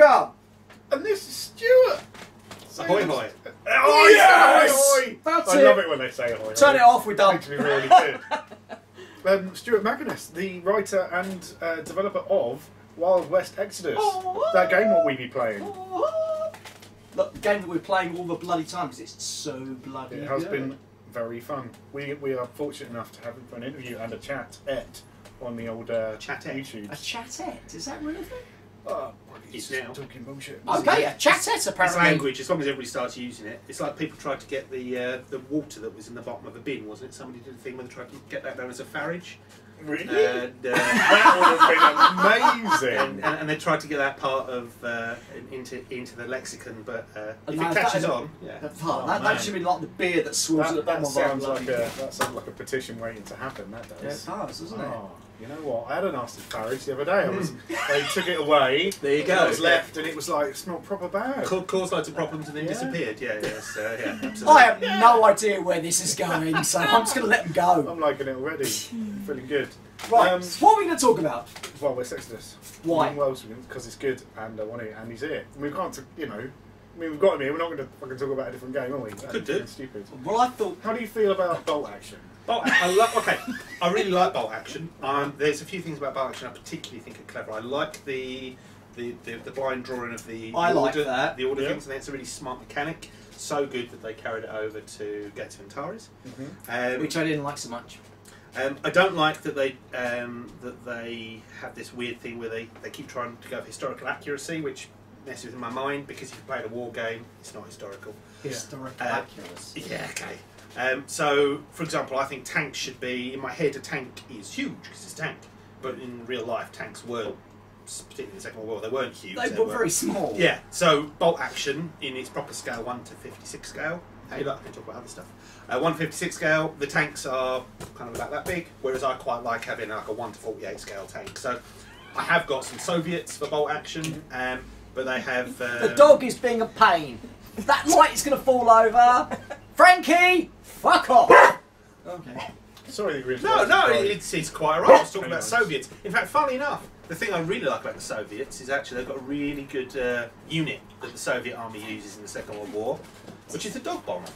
welcome. And this is Stuart. Ahoy, hoy. Oh, yes! Ahoy! That's I it. love it when they say ahoy. Turn it off, we're done. Makes me really good. Stuart McInnes, the writer and developer of Wild West Exodus. That game what we be playing. Look, the game that we're playing all the bloody time because it's so bloody It has good. been very fun. We are fortunate enough to have him for an interview and a chat-et on the old YouTube. A chatette? Is that really a thing? Oh, It's now. talking bullshit. Okay, a chatette It's apparently. language, as long as everybody starts using it. It's like people tried to get the water that was in the bottom of a bin, wasn't it? Somebody did a thing where they tried to get that down as a farage. Really? And, That would have been amazing. and they tried to get that part of into the lexicon, but if No, it catches that- on, yeah. That should be like the beer that swirls at the bottom of our That sounds like a petition waiting to happen. That Yeah, does. it does, doesn't it? Oh, you know what? I had a nasty farage the other day. They took it away. There you go. It was left, and it was like it smelled proper bad. Caused loads of problems and then Yeah. disappeared. Yeah, yes, yeah, absolutely. I have no idea where this is going, so I'm just going to let them go. I'm liking it already. Feeling good. Right, what are we going to talk about? Well, we're Exodus. Why? Well, because it's good, and I want it, and he's here. And we can't, you know. I mean, we've got him here. We're not going to fucking talk about a different game, are we? Could do. That's stupid. Well, I thought... How do you feel about bolt action? Okay, I really like bolt action. There's a few things about bolt action I particularly think are clever. I like the blind drawing of the like order, that. the order Yeah. things, and it's a really smart mechanic. So good that they carried it over to Gets and Taris. Which I didn't like so much. I don't like that they have this weird thing where they keep trying to go for historical accuracy, which messes with my mind because if you played a war game, it's not historical. Historical accuracy. Yeah, okay. So, for example, I think tanks should be, in my head, a tank is huge because it's a tank. But in real life, tanks weren't, particularly in the Second World War, they weren't huge. They were very small. Yeah, so bolt action in its proper scale, 1 to 56 scale. Hey, look, I can talk about other stuff. 1 to 56 scale, the tanks are kind of about that big, whereas I quite like having like a 1 to 48 scale tank. So I have got some Soviets for bolt action, but they have... The dog is being a pain. That light is going to fall over. Frankie, fuck off. Okay. Sorry, that No, it's quite alright. I was talking about Soviets. In fact, funnily enough, the thing I really like about the Soviets is actually they've got a really good unit that the Soviet army uses in the Second World War, which is the dog bomber.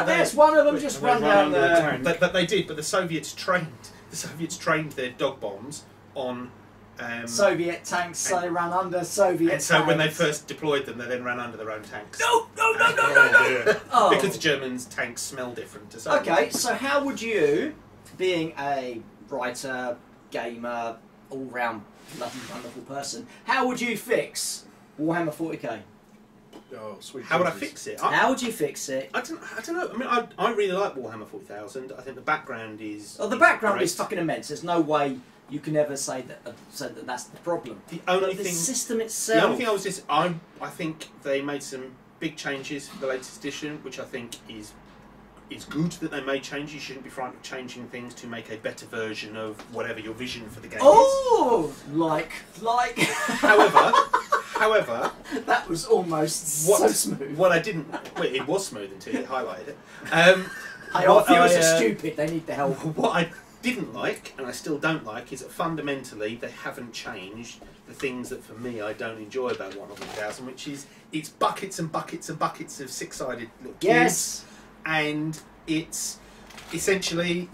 There's one of them just run down there. But they did. But the Soviets trained their dog bombs on Soviet tanks, so they ran under Soviet and so tanks. when they first deployed them, they then ran under their own tanks. No. Oh. Because the Germans' tanks smell different to Soviet. Okay, so how would you, being a writer, gamer, all-round bloody wonderful person, how would you fix Warhammer 40k? Oh, sweet. How would I Jesus. fix it? How would you fix it? I don't know. I mean, I really like Warhammer 40,000. I think the background is. Oh, the background great. is fucking immense. There's no way you can ever say that that's the problem. The only But the thing. system itself. The only thing I was just. I think they made some big changes for the latest edition, which I think is good that they made changes. You shouldn't be frightened of changing things to make a better version of whatever your vision for the game is. Oh, like. However, that was almost so smooth. What I didn't. Well, it was smooth until you highlighted it. Our viewers are stupid. They need the help. What I didn't like, and I still don't like, is that fundamentally they haven't changed the things that for me I don't enjoy about Warhammer 40,000, which is it's buckets and buckets and buckets of six-sided little cubes, Yes. and it's essentially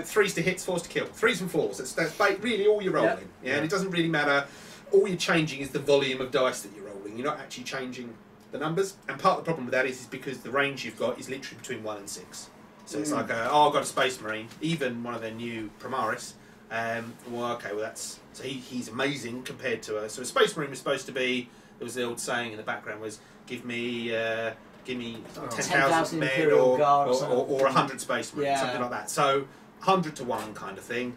threes to hits, fours to kill, threes and fours. That's really all you're rolling. Yeah, and it doesn't really matter. All you're changing is the volume of dice that you're rolling. You're not actually changing the numbers. And part of the problem with that is because the range you've got is literally between 1 and 6. So it's like, I've got a Space Marine, even one of their new Primaris. That's so he's amazing compared to so a Space Marine was supposed to be. There was the old saying in the background was, give me 10,000 men or 100 Space Marines, something like that. So 100 to 1 kind of thing.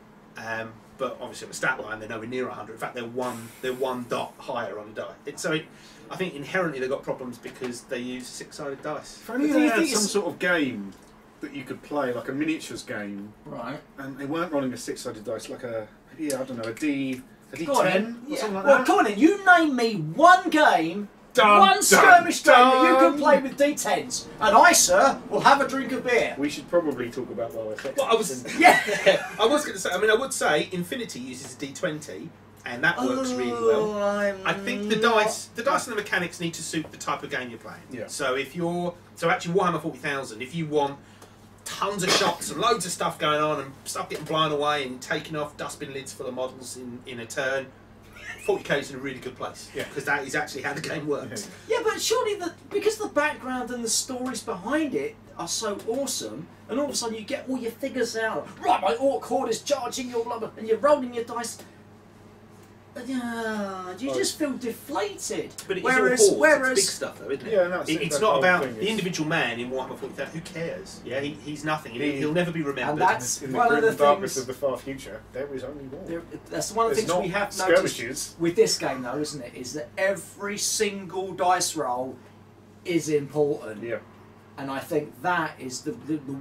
But obviously on the stat line they're nowhere near 100. In fact, they're one dot higher on the die. I think inherently they've got problems because they use six-sided dice. If only they had some sort of game that you could play, like a miniatures game, Right? and they weren't rolling a six-sided dice, like a I don't know, a D10 Go on, or then. something like Well, that. come on then. You name me one game. Dun, One dun, skirmish game that you dun. can play with D10s, and I, sir, will have a drink of beer. We should probably talk about well effects. Well, I was Yeah. I was going to say. I mean, I would say Infinity uses a D20, and that works really well. I think the dice and the mechanics need to suit the type of game you're playing. Yeah. So if you're actually Warhammer 40,000, if you want tons of shots and loads of stuff going on and stuff getting blown away and taking off dustbin lids full of models in a turn, 40k is in a really good place. Yeah. Because that is actually how the game works. Yeah, but surely because the background and the stories behind it are so awesome, and all of a sudden you get all your figures out. Right, my orc horde is charging your blah, blah, and you're rolling your dice. You just feel deflated. But it's whereas, all hordes, it's big stuff though, isn't it? Yeah, no, it's not about the individual man in Warhammer 40,000. Who cares? Yeah, he's nothing. He'll never be remembered. And that's in the one of the darkness things. of the far future, there is only war. That's one of the things we have noticed with this game, though, isn't it? Is that every single dice roll is important. Yeah. And I think that is the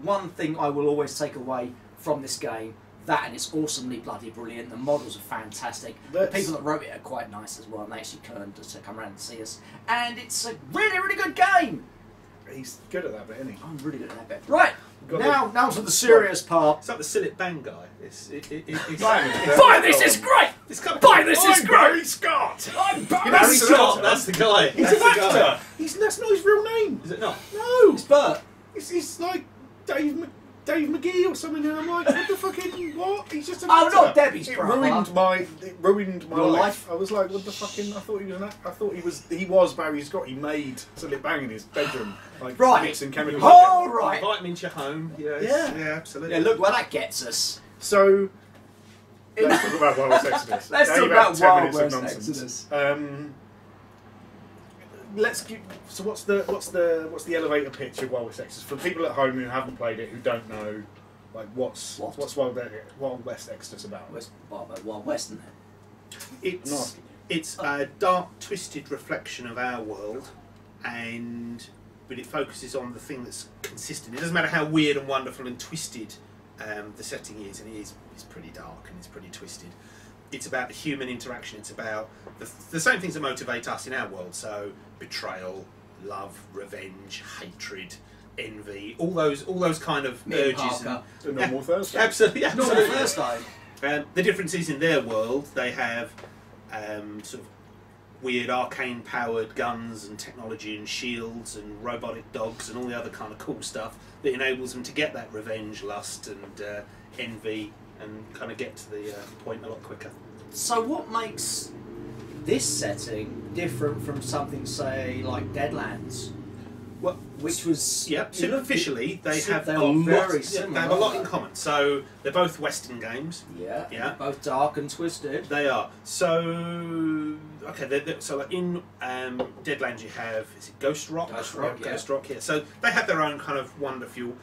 one thing I will always take away from this game. That, and it's awesomely bloody brilliant. The models are fantastic. The people that wrote it are quite nice as well, and they actually turned to come around and see us. And it's a really, really good game. He's good at that bit, isn't he? I'm really good at that bit. Right, now to the serious part. It's like the Sillet Bang guy. Buy this is great! Buy this is great! Barry Scott! I'm Barry Barry Scott! Scott, that's the guy. He's That's an the guy. actor! That's not his real name! Is it not? No! It's Bert. It's like Dave McGee or something, and I'm like, what the fucking what? He's just an Oh, actor. not Debbie's It brother. ruined my Your life. life? I was like, what the fucking? I thought he was Barry Scott. He made Sillet Bang in his bedroom, like Right. mixing chemicals. All right. Invite him into your home. Yeah, Yeah. absolutely. Yeah, look where that gets us. So let's talk about Wild West Exodus. Let's Now talk you've had about 10 Wild minutes of West nonsense. Exodus. So what's the elevator pitch of Wild West Exodus for people at home who haven't played it, who don't know, like what's Wild West Exodus about? Wild West, isn't it? It's a dark, twisted reflection of our world, but it focuses on the thing that's consistent. It doesn't matter how weird and wonderful and twisted the setting is, and it's pretty dark and it's pretty twisted. It's about the human interaction. It's about the same things that motivate us in our world. So betrayal, love, revenge, hatred, envy, all those kind of urges. The normal Thursday. Absolutely. Normal Thursday. The difference is in their world they have sort of weird arcane-powered guns and technology and shields and robotic dogs and all the other kind of cool stuff that enables them to get that revenge, lust, and envy, and kind of get to the point a lot quicker. So what makes this setting different from something, say, like Deadlands? Well, which was superficially they have a lot in common. So they're both Western games. Yeah. Both dark and twisted. They are. So okay. So like in Deadlands you have Ghost Rock. Ghost Rock. Yeah. So they have their own kind of wonderful.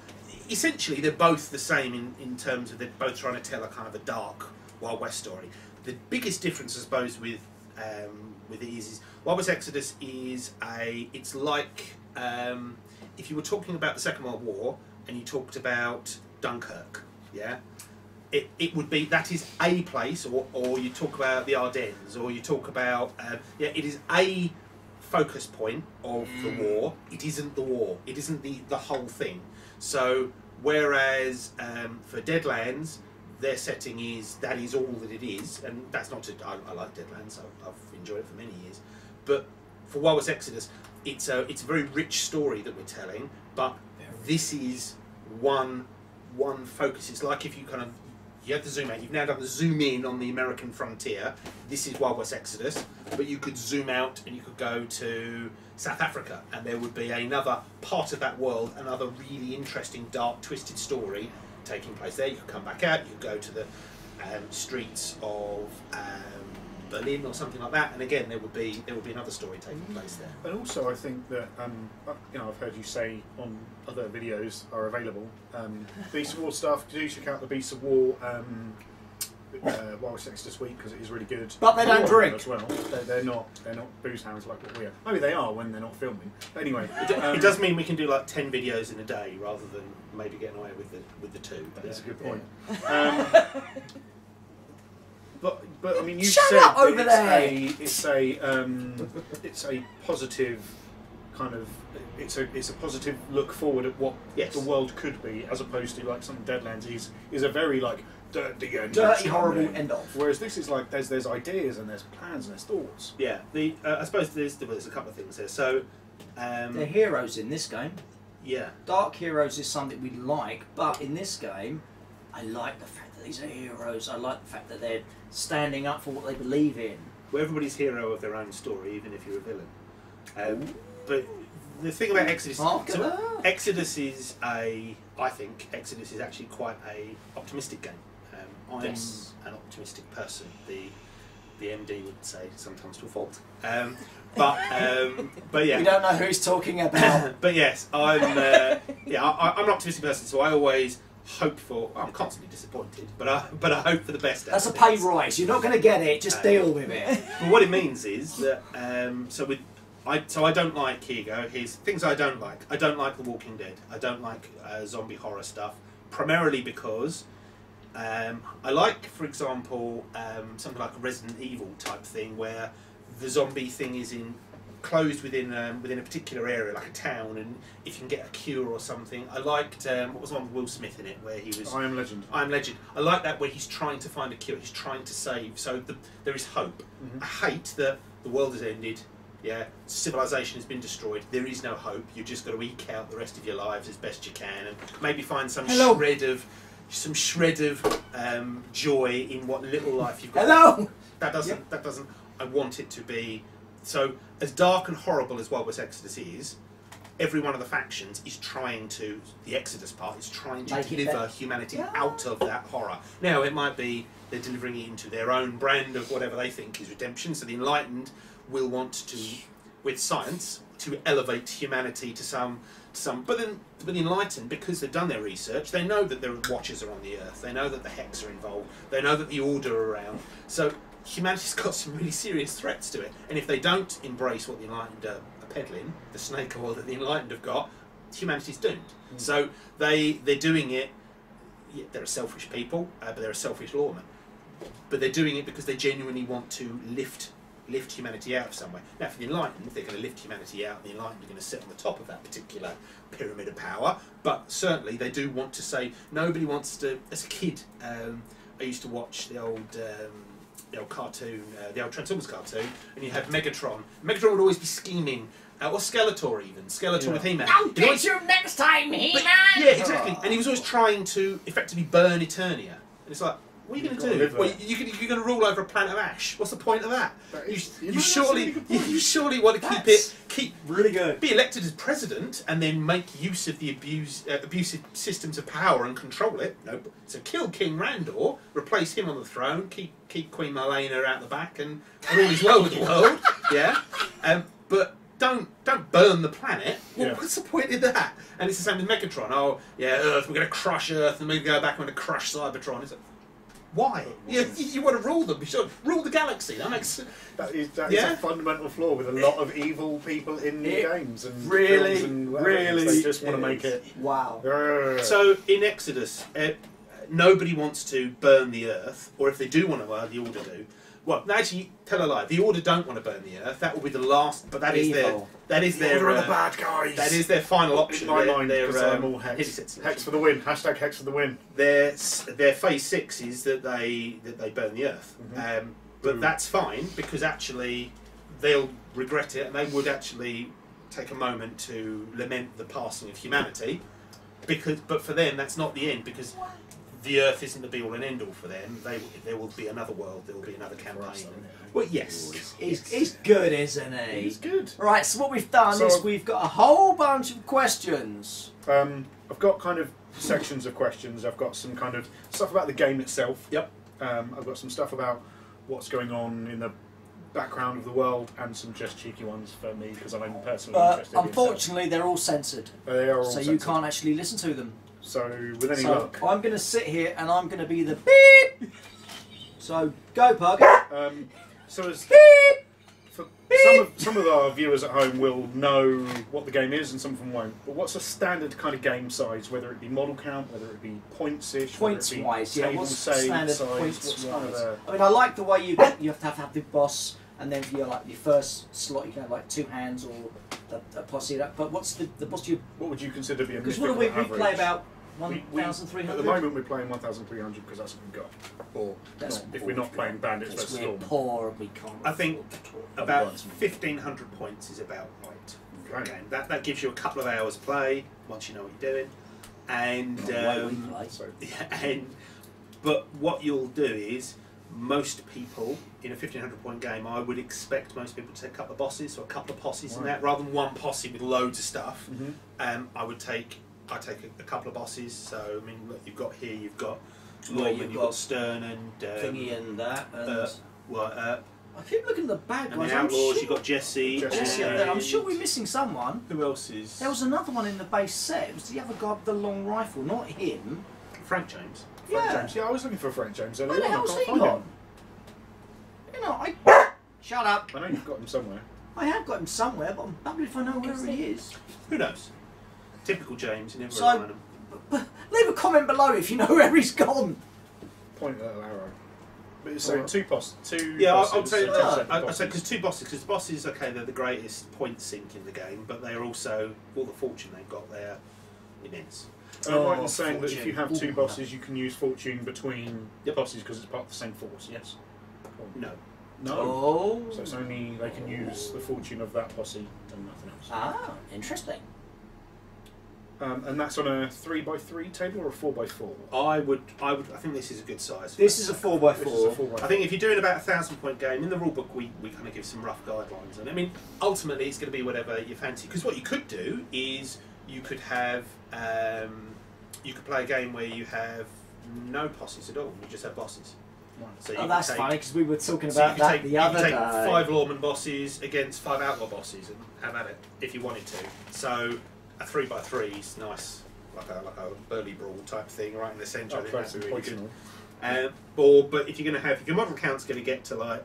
Essentially, they're both the same in terms of they're both trying to tell a kind of a dark Wild West story. The biggest difference, I suppose, with it is Wild West Exodus is it's like if you were talking about the Second World War and you talked about Dunkirk, it would be that is a place, or you talk about the Ardennes, or you talk about it is a focus point of the war. It isn't the war. It isn't the whole thing. So whereas for Deadlands, their setting is all that it is, and that's not. I like Deadlands. I've enjoyed it for many years, but for Wild West Exodus, it's a very rich story that we're telling. But this is one focus. It's like if you have to zoom out. You've now done the zoom in on the American frontier. This is Wild West Exodus, but you could zoom out and you could go to South Africa, and there would be another part of that world, another really interesting, dark, twisted story taking place there. You could come back out. You could go to the streets of Berlin or something like that, and again there would be another story taking place there. And also, I think that I've heard you say on other videos are available. Beast of War stuff. Do check out the Beast of War Wild West Exodus week because it is really good. But they don't drink as well. They're not booze hounds like what we are. Maybe they are when they're not filming. But anyway, it does mean we can do like 10 videos in a day rather than maybe getting away with the 2. But that's a good point. But I mean, you Shut said up over there. It's a positive kind of it's a positive look forward at what the world could be, as opposed to like something Deadlands is a very like dirty, horrible end of. Whereas this is like there's ideas and there's plans and there's thoughts. Yeah, I suppose there's a couple of things here. So, they're heroes in this game. Yeah, Dark heroes is something we like, but in this game, I like the fact that these are heroes. I like the fact that they're standing up for what they believe in. Well, everybody's hero of their own story, even if you're a villain. But the thing about Exodus, Exodus is I think Exodus is actually quite a optimistic game. I'm an optimistic person. The MD would say sometimes to a fault. But yeah, we don't know who he's talking about. But yes, I'm an optimistic person, so I always hope for. I'm constantly disappointed, but I hope for the best. That's a pay rise. You're not going to get it. Just deal with it. But what it means is that I don't like, here you go, here's things I don't like. I don't like The Walking Dead. I don't like zombie horror stuff, primarily because I like, for example, something like a Resident Evil type thing where the zombie thing is closed within a particular area, like a town, and if you can get a cure or something. I liked, what was the one with Will Smith in it, where he was... I Am Legend. I Am Legend. I like that where he's trying to find a cure, he's trying to save, so there is hope. I hate that the world has ended. Yeah, civilization has been destroyed. There is no hope. You've just got to eke out the rest of your lives as best you can, and maybe find some shred of joy in what little life you've got. Hello. That doesn't. I want it to be so as dark and horrible as Wild West Exodus is. Every one of the factions is trying to. The Exodus part is trying to deliver humanity out of that horror. Now it might be they're delivering it into their own brand of whatever they think is redemption. So the Enlightened will want to, with science, to elevate humanity to some. But the Enlightened, because they've done their research, they know that the Watchers are on the Earth. They know that the Hex are involved. They know that the Order are around. So humanity's got some really serious threats to it. And if they don't embrace what the Enlightened are peddling, the snake oil that the Enlightened have got, humanity's doomed. So they're doing it. Yeah, they're a selfish people, but they're a selfish lawman. But they're doing it because they genuinely want to lift humanity out of somewhere. Now, for the Enlightened, they're going to lift humanity out, and the Enlightened are going to sit on the top of that particular pyramid of power. But certainly, they do want to say nobody wants to. As a kid, I used to watch the old cartoon, the old Transformers cartoon, and you had Megatron. Megatron would always be scheming. Or Skeletor even. Skeletor with He-Man. I'll get you next time, He-Man! Yeah, exactly. And he was always trying to effectively burn Eternia. And it's like, what are you going to do? Well, you're going to rule over a planet of ash. What's the point of that? You surely want to keep really good. Be elected as president and then make use of the abusive systems of power and control it. Nope. So kill King Randor, replace him on the throne, keep Queen Marlena out the back, and all is well with the world. Yeah. But don't burn the planet. Well, what's the point of that? And it's the same with Megatron. Oh yeah, Earth. We're going to crush Earth, and we go back and we're going to crush Cybertron. It's like, why? You want to rule them. You should rule the galaxy. That is a fundamental flaw with a lot of evil people in games and really, films and whatever. They just want to make it. Wow. So in Exodus, nobody wants to burn the Earth, or if they do want to, the Order do. Well, actually, tell a lie. The Order don't want to burn the Earth. That will be the last. But that is their. That is their. Order are the bad guys. That is their final option. In my mind, because I'm all Hex. Hex for the win. Hashtag Hex for the win. Their phase 6 is that they burn the Earth. But that's fine because actually they'll regret it and they would actually take a moment to lament the passing of humanity. But for them, that's not the end because. The Earth isn't the be-all and end-all for them. There will be another world. There will be another campaign. Well, yes, he's good, isn't he? He's good. Right. So what we've done is we've got a whole bunch of questions. I've got kind of sections of questions. I've got some kind of stuff about the game itself. Yep. I've got some stuff about what's going on in the background of the world, and some just cheeky ones for me because I'm personally interested. Unfortunately, they're all censored. They are all so censored. You can't actually listen to them. So, with any luck... I'm going to sit here and I'm going to be the beep! So, go, Pug. So, as beep! For some of our viewers at home will know what the game is and some of them won't. But what's a standard kind of game size, whether it be model count, whether it be points-ish, Points-wise, yeah. What's standard points-wise? I mean, I like the way you have to have the boss, and then for your first slot you can have like 2 hands or a posse. But what's the boss you... What would you consider to be a because mythical what do we average? play about 1,300? At the moment we're playing 1,300 because that's what we've got. Or not, if we're not playing Bandits vs we're Storm. poor and we can't. I think about 1,500 points is about right for a game. That gives you a couple of hours play once you know what you're doing, and but what you'll do is most people in a 1,500 point game, I would expect most people to take a couple of bosses or a couple of posses in that, rather than one posse with loads of stuff. I take a couple of bosses. So I mean, look, you've got Lorman, you've got Stern and Thingy and that. And I keep looking at the bad guys. And the Outlaws, you've got Jesse. I'm sure we're missing someone. Who else is? There was another one in the base set. It was the other guy with the long rifle, not him. Frank James. Frank James. Yeah, I was looking for Frank James earlier Where the on. I hell's can't he find gone? him. You know, shut up. I know you've got him somewhere. I have got him somewhere, but I'm wondering if I know where he is. Who knows? Typical James. You never So, rely on him. Leave a comment below if you know where he's gone. Point a little arrow. But so two bosses. Yeah, I'll tell you. I'd I'd say because two bosses. Because bosses, okay, they're the greatest point sink in the game, but they're also all the fortune they've got. They're immense. And I'm right in saying that if you have two bosses, you can use fortune between bosses because it's part of the same force. Yes. No. No. Oh. So it's only they can use the fortune of that posse and nothing else. Ah, interesting. And that's on a 3x3 table or a 4x4. I think this is a good size. This is a 4x4. I think if you're doing about a 1,000 point game, in the rulebook we kind of give some rough guidelines. And I mean, ultimately it's going to be whatever you fancy. Because what you could do is you could have you could play a game where you have no posses at all. You just have bosses. Right. So that's funny because we were talking about that the other day. You could take 5 lawman bosses against 5 outlaw bosses and have at it if you wanted to. So a 3x3 is nice, like a burly brawl type thing right in the centre. I think that's really good. But if you're going to have, if your model count's going to get to like,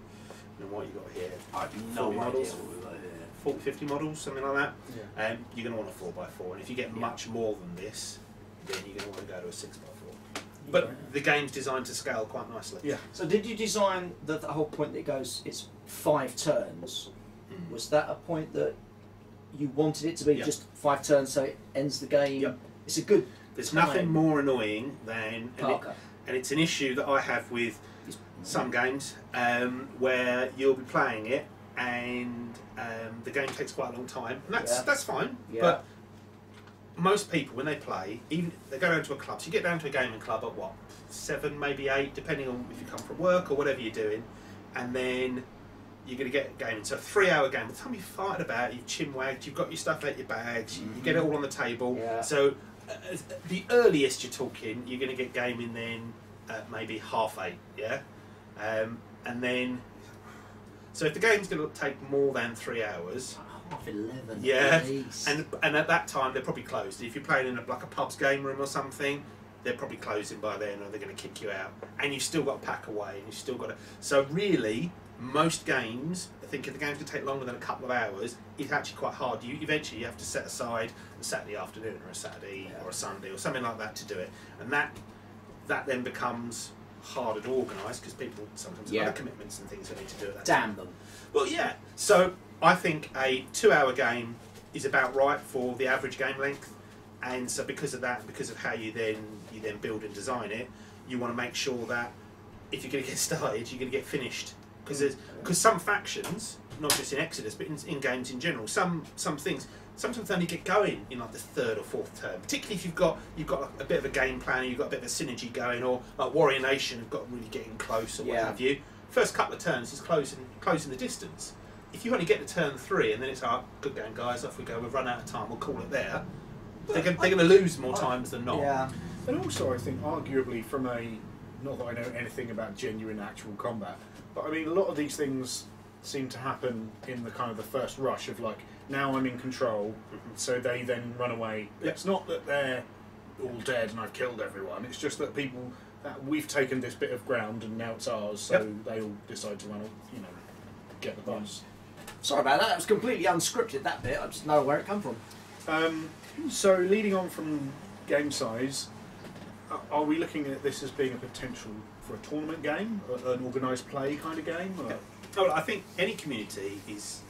you know, what you got here, I've no models, idea what we got here. 40, 50 models, something like that. Yeah. You're going to want a 4x4, and if you get much more than this, then you're going to want to go to a 6x4. But the game's designed to scale quite nicely. Yeah. So did you design the whole point that it goes, it's 5 turns? Was that a point that you wanted it to be just 5 turns so it ends the game? Yep. It's a good There's time. nothing more annoying than, and it's an issue that I have with some games where you'll be playing it and the game takes quite a long time, and that's fine. Yeah. But most people, when they play, even they go down to a club. So you get down to a gaming club at what, 7, maybe 8, depending on if you come from work or whatever you're doing, and then you're going to get gaming. So a 3-hour game. By the time you've farted about, you've chin-wagged, you've got your stuff out your bags, you get it all on the table. Yeah. So the earliest you're talking, you're going to get gaming then at maybe 8:30, yeah? And then, so if the game's going to take more than 3 hours, 11. yeah, and at that time they're probably closed. If you're playing in like a pub's game room or something, they're probably closing by then, or they're going to kick you out. And you've still got to pack away, and you've still got to. So really, most games, I think if the game's going to take longer than a couple of hours, it's actually quite hard. You eventually you have to set aside a Saturday afternoon or a Saturday or a Sunday or something like that to do it, and that then becomes harder to organise because people sometimes have other commitments and things they need to do at that time. Damn them. Well, yeah. So I think a 2-hour game is about right for the average game length, and so because of that, because of how you then build and design it, you want to make sure that if you're going to get started, you're going to get finished. Because some factions, not just in Exodus, but in games in general, some things sometimes they only get going in like the 3rd or 4th turn. Particularly if you've got a bit of a game plan, you've got a bit of a synergy going, or like Warrior Nation have got really getting close or what have you. First couple of turns is closing the distance. If you only get to turn 3 and then it's like, good game guys, off we go, we've run out of time, we'll call it there. They're going to lose more times than not. Yeah. And also, I think, arguably, from a, not that I know anything about genuine actual combat, but I mean, a lot of these things seem to happen in the kind of the first rush of like, now I'm in control, so they then run away. It's not that they're all dead and I've killed everyone, it's just that people, that we've taken this bit of ground and now it's ours, so they all decide to run, you know, get the bus. Sorry about that, that was completely unscripted, that bit, I just know where it come from. So leading on from game size, are we looking at this as being a potential for a tournament game, an organised play kind of game? Or? Oh, I think any community is,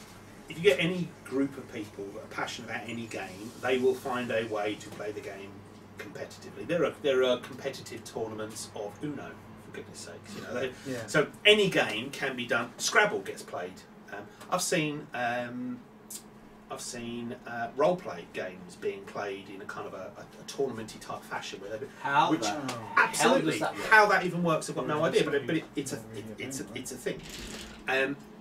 if you get any group of people that are passionate about any game, they will find a way to play the game competitively. There are competitive tournaments of Uno, for goodness sakes. You know, Yeah. so any game can be done. Scrabble gets played. I've seen role play games being played in a kind of a tournamenty type fashion, where absolutely how that even works, I've got no idea. But it's a thing.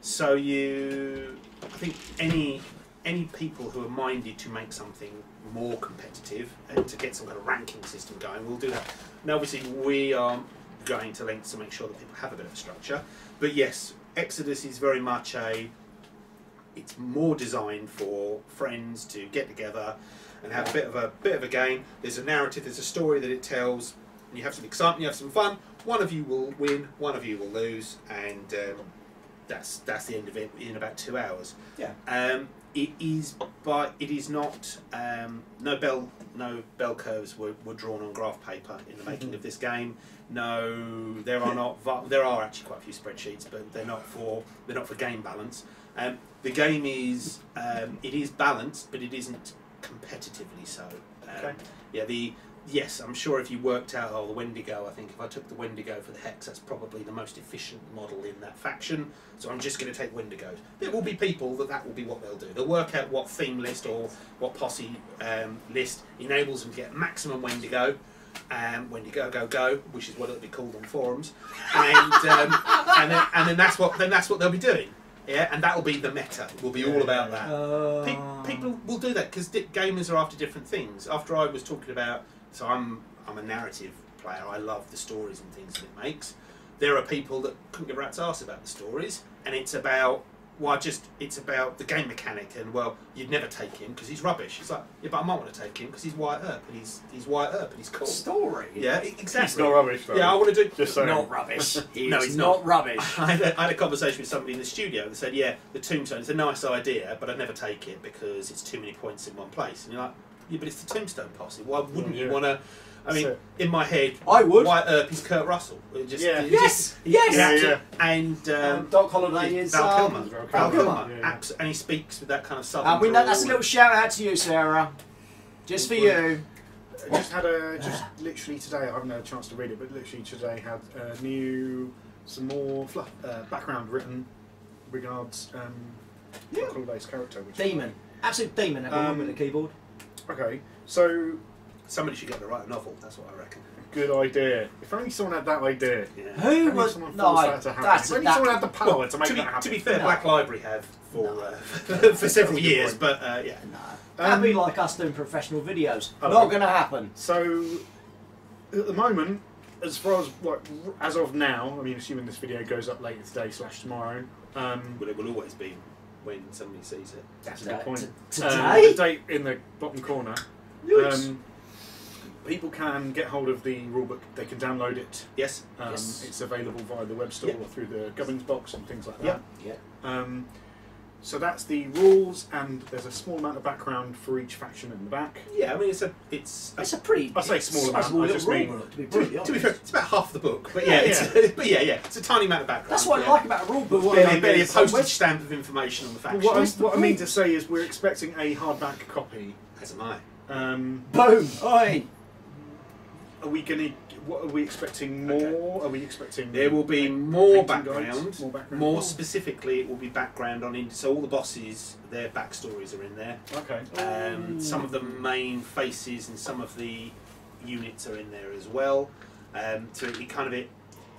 So I think any people who are minded to make something more competitive and to get some kind of ranking system going will do that. Now, obviously, we are going to lengths to make sure that people have a bit of a structure. But yes, Exodus is very much it's more designed for friends to get together and have a bit of a game. There's a narrative, there's a story that it tells, and you have some excitement, you have some fun. One of you will win, one of you will lose, and that's the end of it in about 2 hours. Yeah. It is not. No bell curves were drawn on graph paper in the making of this game. No, there are not. There are actually quite a few spreadsheets, but they're not for game balance. The game is it is balanced, but it isn't competitively so. Yes, I'm sure if you worked out the Wendigo, I think if I took the Wendigo for the Hex, that's probably the most efficient model in that faction. So I'm just going to take Wendigos. There will be people that will be what they'll do. They'll work out what theme list or what posse list enables them to get maximum Wendigo. Wendigo go go, which is what it'll be called on forums, and then that's what they'll be doing. Yeah, and that'll be the meta. It will be all about that. People will do that because gamers are after different things. After I was talking about, so I'm a narrative player. I love the stories and things that it makes. There are people that couldn't give a rat's arse about the stories, and it's about it's about the game mechanic. And well, you'd never take him because he's rubbish. It's like, yeah, but I might want to take him because he's Wyatt Earp and he's Wyatt Earp and he's cool. Story. Yeah, exactly. He's not rubbish though. Yeah, I want to do. Just saying. Not rubbish. No, he's not rubbish. I had a conversation with somebody in the studio that said, yeah, the Tombstone is a nice idea, but I'd never take it because it's too many points in one place. And you're like, yeah, but it's the Tombstone posse. Why wouldn't you want to? I mean, in my head, I would. Wyatt Earp is Kurt Russell. Yes. And Doc Holliday is Val Val Kilmer. Kilmer. And he speaks with that kind of southern. We know that's a little shout out to you, Sarah. Just for you. Just literally today, I haven't had a chance to read it, but literally today had some more fluff, background written regards Doc Holliday's character. Which Demon. Absolute demon at the the keyboard. Okay, so somebody should get to write a novel. That's what I reckon. Good idea. If only someone had that idea. Yeah. Who was? Someone No, that to happen. If only someone had the power to make that happen. To be fair, Black Library have for several years, but yeah. No. That'd be like us doing professional videos. Oh. Not going to happen. So, at the moment, as far as as of now, I mean, assuming this video goes up later today / tomorrow, well, it will always be when somebody sees it. that's a good point. Today? The date in the bottom corner. People can get hold of the rulebook. They can download it. Yes. It's available via the web store or through the gubbins box and things like that. Yeah. So that's the rules, and there's a small amount of background for each faction in the back. Yeah, I mean it's a pretty. I say small amount. Small I just little mean rule book, to be brutally honest. To be fair, it's about half the book, but yeah, it's a tiny amount of background. That's what I like about a rule book. Barely a postage stamp of information on the faction. What I mean to say is we're expecting a hardback copy. As am I. Boom! Oi! Are we going to? What are we expecting more? Okay. Are we expecting? There will be more guides, background. more background. More specifically, it will be background on. So all the bosses, their backstories are in there. Okay. Some of the main faces and some of the units are in there as well. So it kind of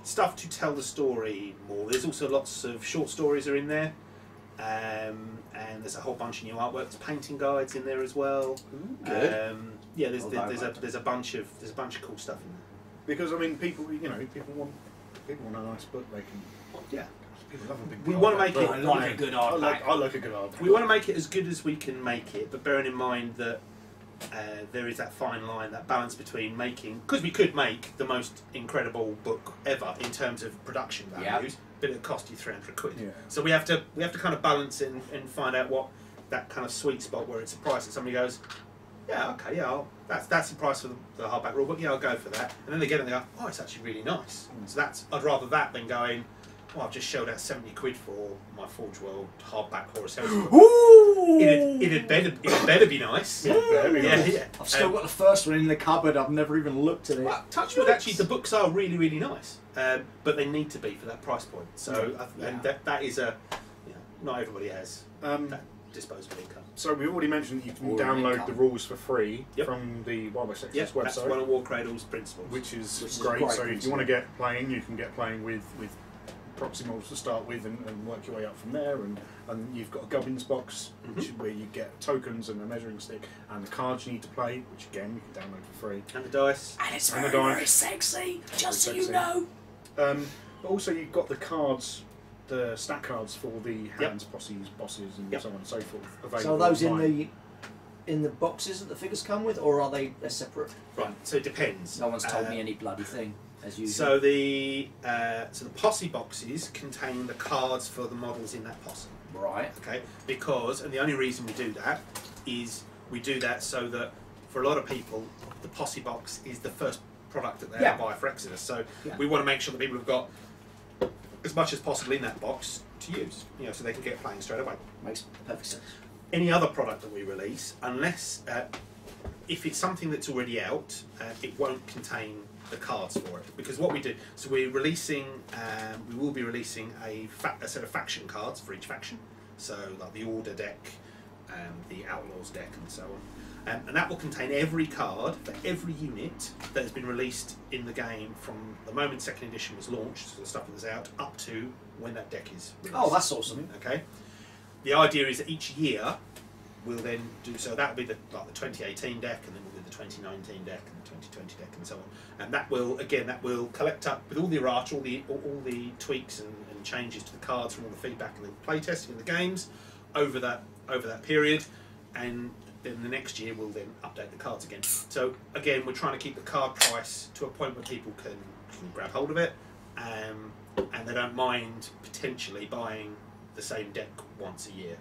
stuff to tell the story more. There's also lots of short stories are in there. And there's a whole bunch of new artwork. There's painting guides in there as well. Good. Yeah, there's a bunch of cool stuff in there. Because I mean, people want a nice book. They can. Yeah. People love a big. We want to make it. I like a good hardback. I like a good hardback. We want to make it as good as we can make it, but bearing in mind that there is that fine line, that balance between making, because we could make the most incredible book ever in terms of production values, but it'll cost you 300 quid. Yeah. So we have to kind of balance it and find out what that kind of sweet spot where it's a price that somebody goes, yeah, okay, yeah, that's the price for the hardback rulebook. Yeah, I'll go for that. And then they get it and they go, oh, it's actually really nice. So I'd rather that than going, oh, I've just shelled out 70 quid for my Forge World hardback Horus Heresy book. Ooh! In it better be nice. Yeah. I've still got the first one in the cupboard. I've never even looked at it. Well, touch wood, actually, the books are really, really nice, but they need to be for that price point. So and that is a, not everybody has that disposable income. So we already mentioned that you can download the rules for free from the Wild West Extras website. That's one of Warcradle's principles. Which is great. So if you want to get playing, you can get playing with proxy models to start with and work your way up from there. And you've got a gubbins box, where you get tokens and a measuring stick and the cards you need to play, which again you can download for free. And the dice. And it's very sexy, just so you know. But also you've got the cards, the stat cards for the hands, posses, bosses, and so on and so forth available. So are those in the boxes that the figures come with, or are they're separate? Right. So it depends. No one's told me any bloody thing, as usual. So the posse boxes contain the cards for the models in that posse. Right. Okay. Because, and the only reason we do that is we do that so that for a lot of people, the posse box is the first product that they buy for Exodus. So we want to make sure that people have got as much as possible in that box to use, so they can get playing straight away. Makes perfect sense. Any other product that we release, unless if it's something that's already out, it won't contain the cards for it. Because what we do, so we're releasing, we will be releasing a set of faction cards for each faction. So like the Order deck, the Outlaws deck, and so on. And that will contain every card for every unit that has been released in the game from the moment second edition was launched, so the stuff that was out, up to when that deck is released. Oh, that's awesome. Okay. The idea is that each year we'll then do, so that will be the 2018 deck, and then we'll do the 2019 deck and the 2020 deck and so on. And that will collect up with all the errata, all the tweaks and changes to the cards from all the feedback and the play testing in the games over that period, and then the next year we'll then update the cards again. So again, we're trying to keep the card price to a point where people can grab hold of it, and they don't mind potentially buying the same deck once a year.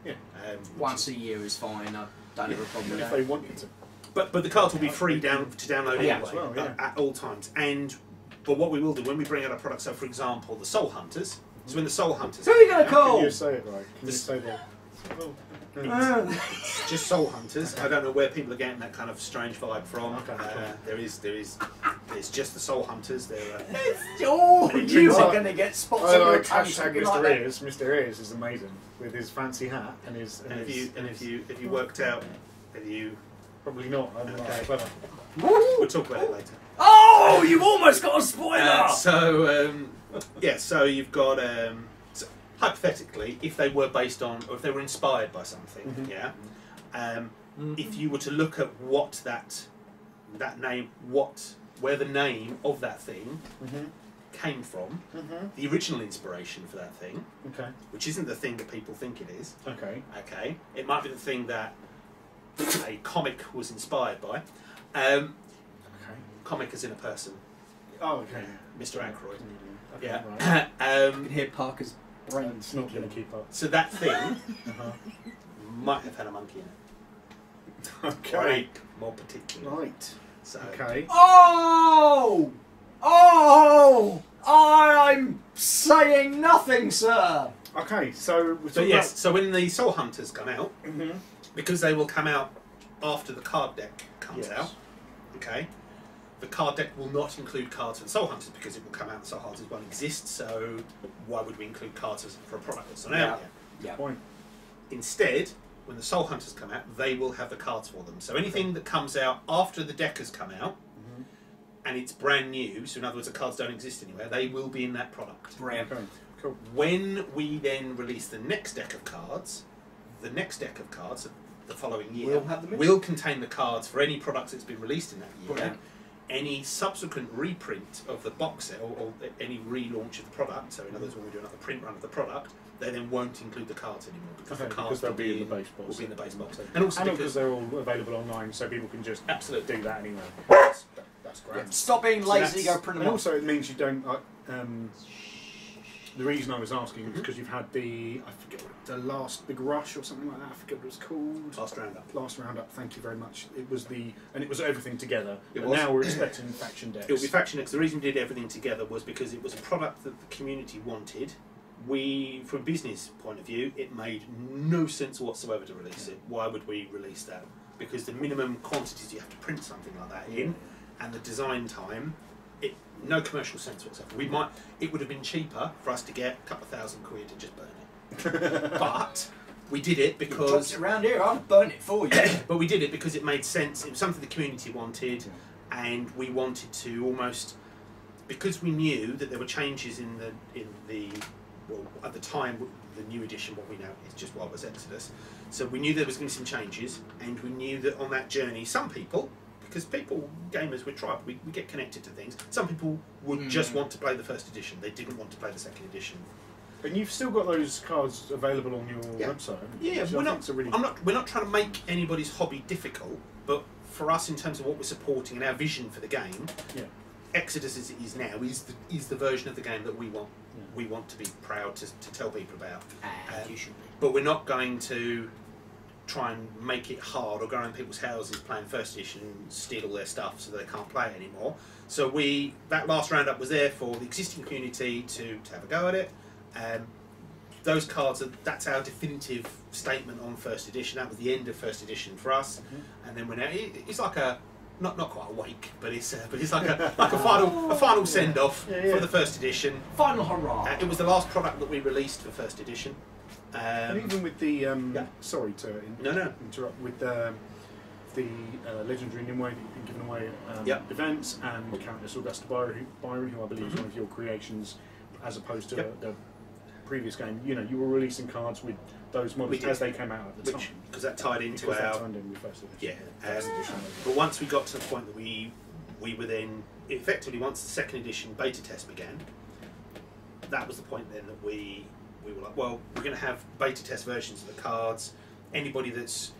Once a year is fine. I don't have a problem with if that. they want you to. But the cards will be free to download anyway as well, at all times. But what we will do when we bring out a product, so for example, the Soul Hunters. So when the Soul Hunters, who are you going to Can call? you say it right? Can you say that? It's just Soul Hunters. I don't know where people are getting that kind of strange vibe from. There's just the Soul Hunters. You are going to get spots I on your like toast. hashtag Mr. Ears. Mr. Ears is amazing with his fancy hat and his. If you worked out, probably not. I'm not clever. we'll talk about it later. Oh, you've almost got a spoiler. So you've got. So hypothetically, if they were based on, or if they were inspired by something, if you were to look at what that name, where the name of that thing came from, the original inspiration for that thing, which isn't the thing that people think it is. Okay, it might be the thing that a comic was inspired by. Comic as in a person. Oh, okay. Mr. Aykroyd. Okay, Yeah. right. You can hear Parker's brain It's not going to keep up. So that thing might have had a monkey in it. Okay. Right. More particular. Right. So, Okay. Oh! I'm saying nothing, sir. Okay, so we're So talking yes, so when the Soul Hunters come out, about... because they will come out after the card deck comes Yes. out, okay, the card deck will not include cards for the Soul Hunters because it will come out and Soul Hunters won't exist, so why would we include cards for a product that's not out yet? Yeah. Point. Instead, when the Soul Hunters come out, they will have the cards for them. So anything that comes out after the deck has come out, and it's brand new, so in other words the cards don't exist anywhere, they will be in that product. Brilliant. Okay, cool. When we then release the next deck of cards, the following year We'll have them in. will contain the cards for any products that's been released in that year. Brilliant. Any subsequent reprint of the box set or any relaunch of the product, so in other words when we do another print run of the product, they then won't include the cards anymore because the cards they'll will be in the base box. will be in the base box. Okay. And also because because they're all available online, so people can just absolutely do that anyway. That's great. Stop being So lazy, that's- go print them And off. also, it means you don't. The reason I was asking is because you've had the the last big rush or something like that. I forget what it was called. last roundup. Last roundup. Thank you very much. It was everything together. It But was. now we're expecting faction decks. It will be faction decks. The reason we did everything together was because it was a product that the community wanted, from a business point of view, it made no sense whatsoever to release it. Why would we release that? Because the minimum quantities you have to print something like that in, and the design time, no commercial sense whatsoever. It would have been cheaper for us to get a couple of £1,000 and just burn it. But we did it because it around here, I'll burn it for you. But we did it because it made sense. It was something the community wanted, and we wanted to almost, because we knew that there were changes in the well, at the time, the new edition, what we know is just Wild West Exodus. So we knew there was going to be some changes, and we knew that on that journey, some people, because gamers, we're tribal, we get connected to things. Some people would just want to play the first edition. They didn't want to play the second edition. And you've still got those cards available on your website. Yeah, we're not trying to make anybody's hobby difficult, but for us, in terms of what we're supporting and our vision for the game, Exodus as it is now is the version of the game that we want. Yeah. We want to be proud to tell people about. You should be. But we're not going to try and make it hard or go around people's houses playing first edition and steal all their stuff so they can't play it anymore. So that last roundup was there for the existing community to have a go at it. Those cards, that's our definitive statement on first edition. That was the end of first edition for us. And then it's like a not quite a wake, but it's like a final send off for the first edition. Final hurrah! It was the last product that we released for first edition. And even with the sorry to interrupt, with the legendary Nimue that you've been giving away at events, and Countess Augusta Byron, who I believe is one of your creations, as opposed to the previous game. You know, you were releasing cards with those models as they came out at the time, because that tied into our first edition. But once we got to the point that we were then effectively, once the second edition beta test began, that was the point then that we were like, well, we're going to have beta test versions of the cards. Anybody that's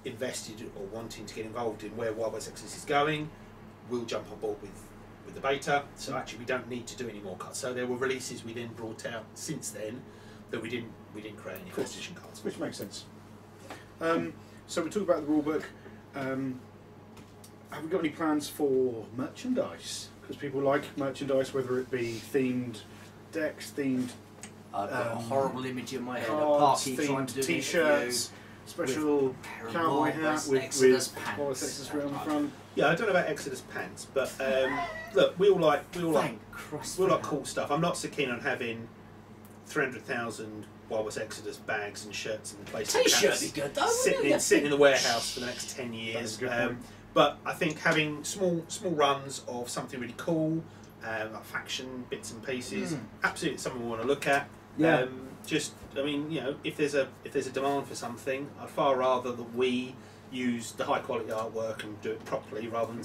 invested or wanting to get involved in where Wild West Exodus is going will jump on board with the beta. So actually, we don't need to do any more cards. So there were releases we then brought out since then that we didn't create any first edition cards, which makes sense. So we talk about the rulebook. Have we got any plans for merchandise? Because people like merchandise, whether it be themed decks, themed. I've got a horrible image in my head of cards, Parky trying to do t-shirts, special cowboy hat with Exodus pants. Exodus on the front. Yeah, I don't know about Exodus pants, but look, we all like cool stuff. I'm not so keen on having 300,000 Wild West Exodus bags and shirts in the place. T-shirt be good though. Sitting in the warehouse for the next 10 years. But I think having small runs of something really cool, like faction bits and pieces, absolutely something we want to look at. Yeah. I mean, you know, if there's a demand for something, I'd far rather that we use the high quality artwork and do it properly rather than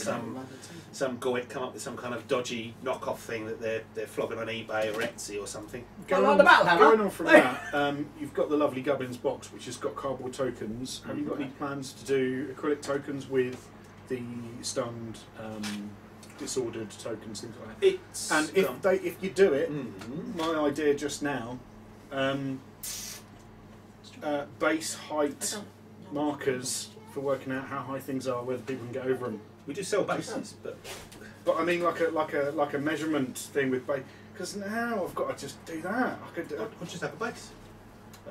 some goit come up with some kind of dodgy knockoff thing that they're flogging on eBay or Etsy or something. Going on from that, you've got the lovely Gubbins box, which has got cardboard tokens. Have you got any plans to do acrylic tokens with the stunned, disordered tokens, things like that? If you do it, my idea just now, base height markers for working out how high things are, whether people can get over them. We do sell bases, but I mean like a measurement thing with base. Because now I've got to just do that. I'll just have a base.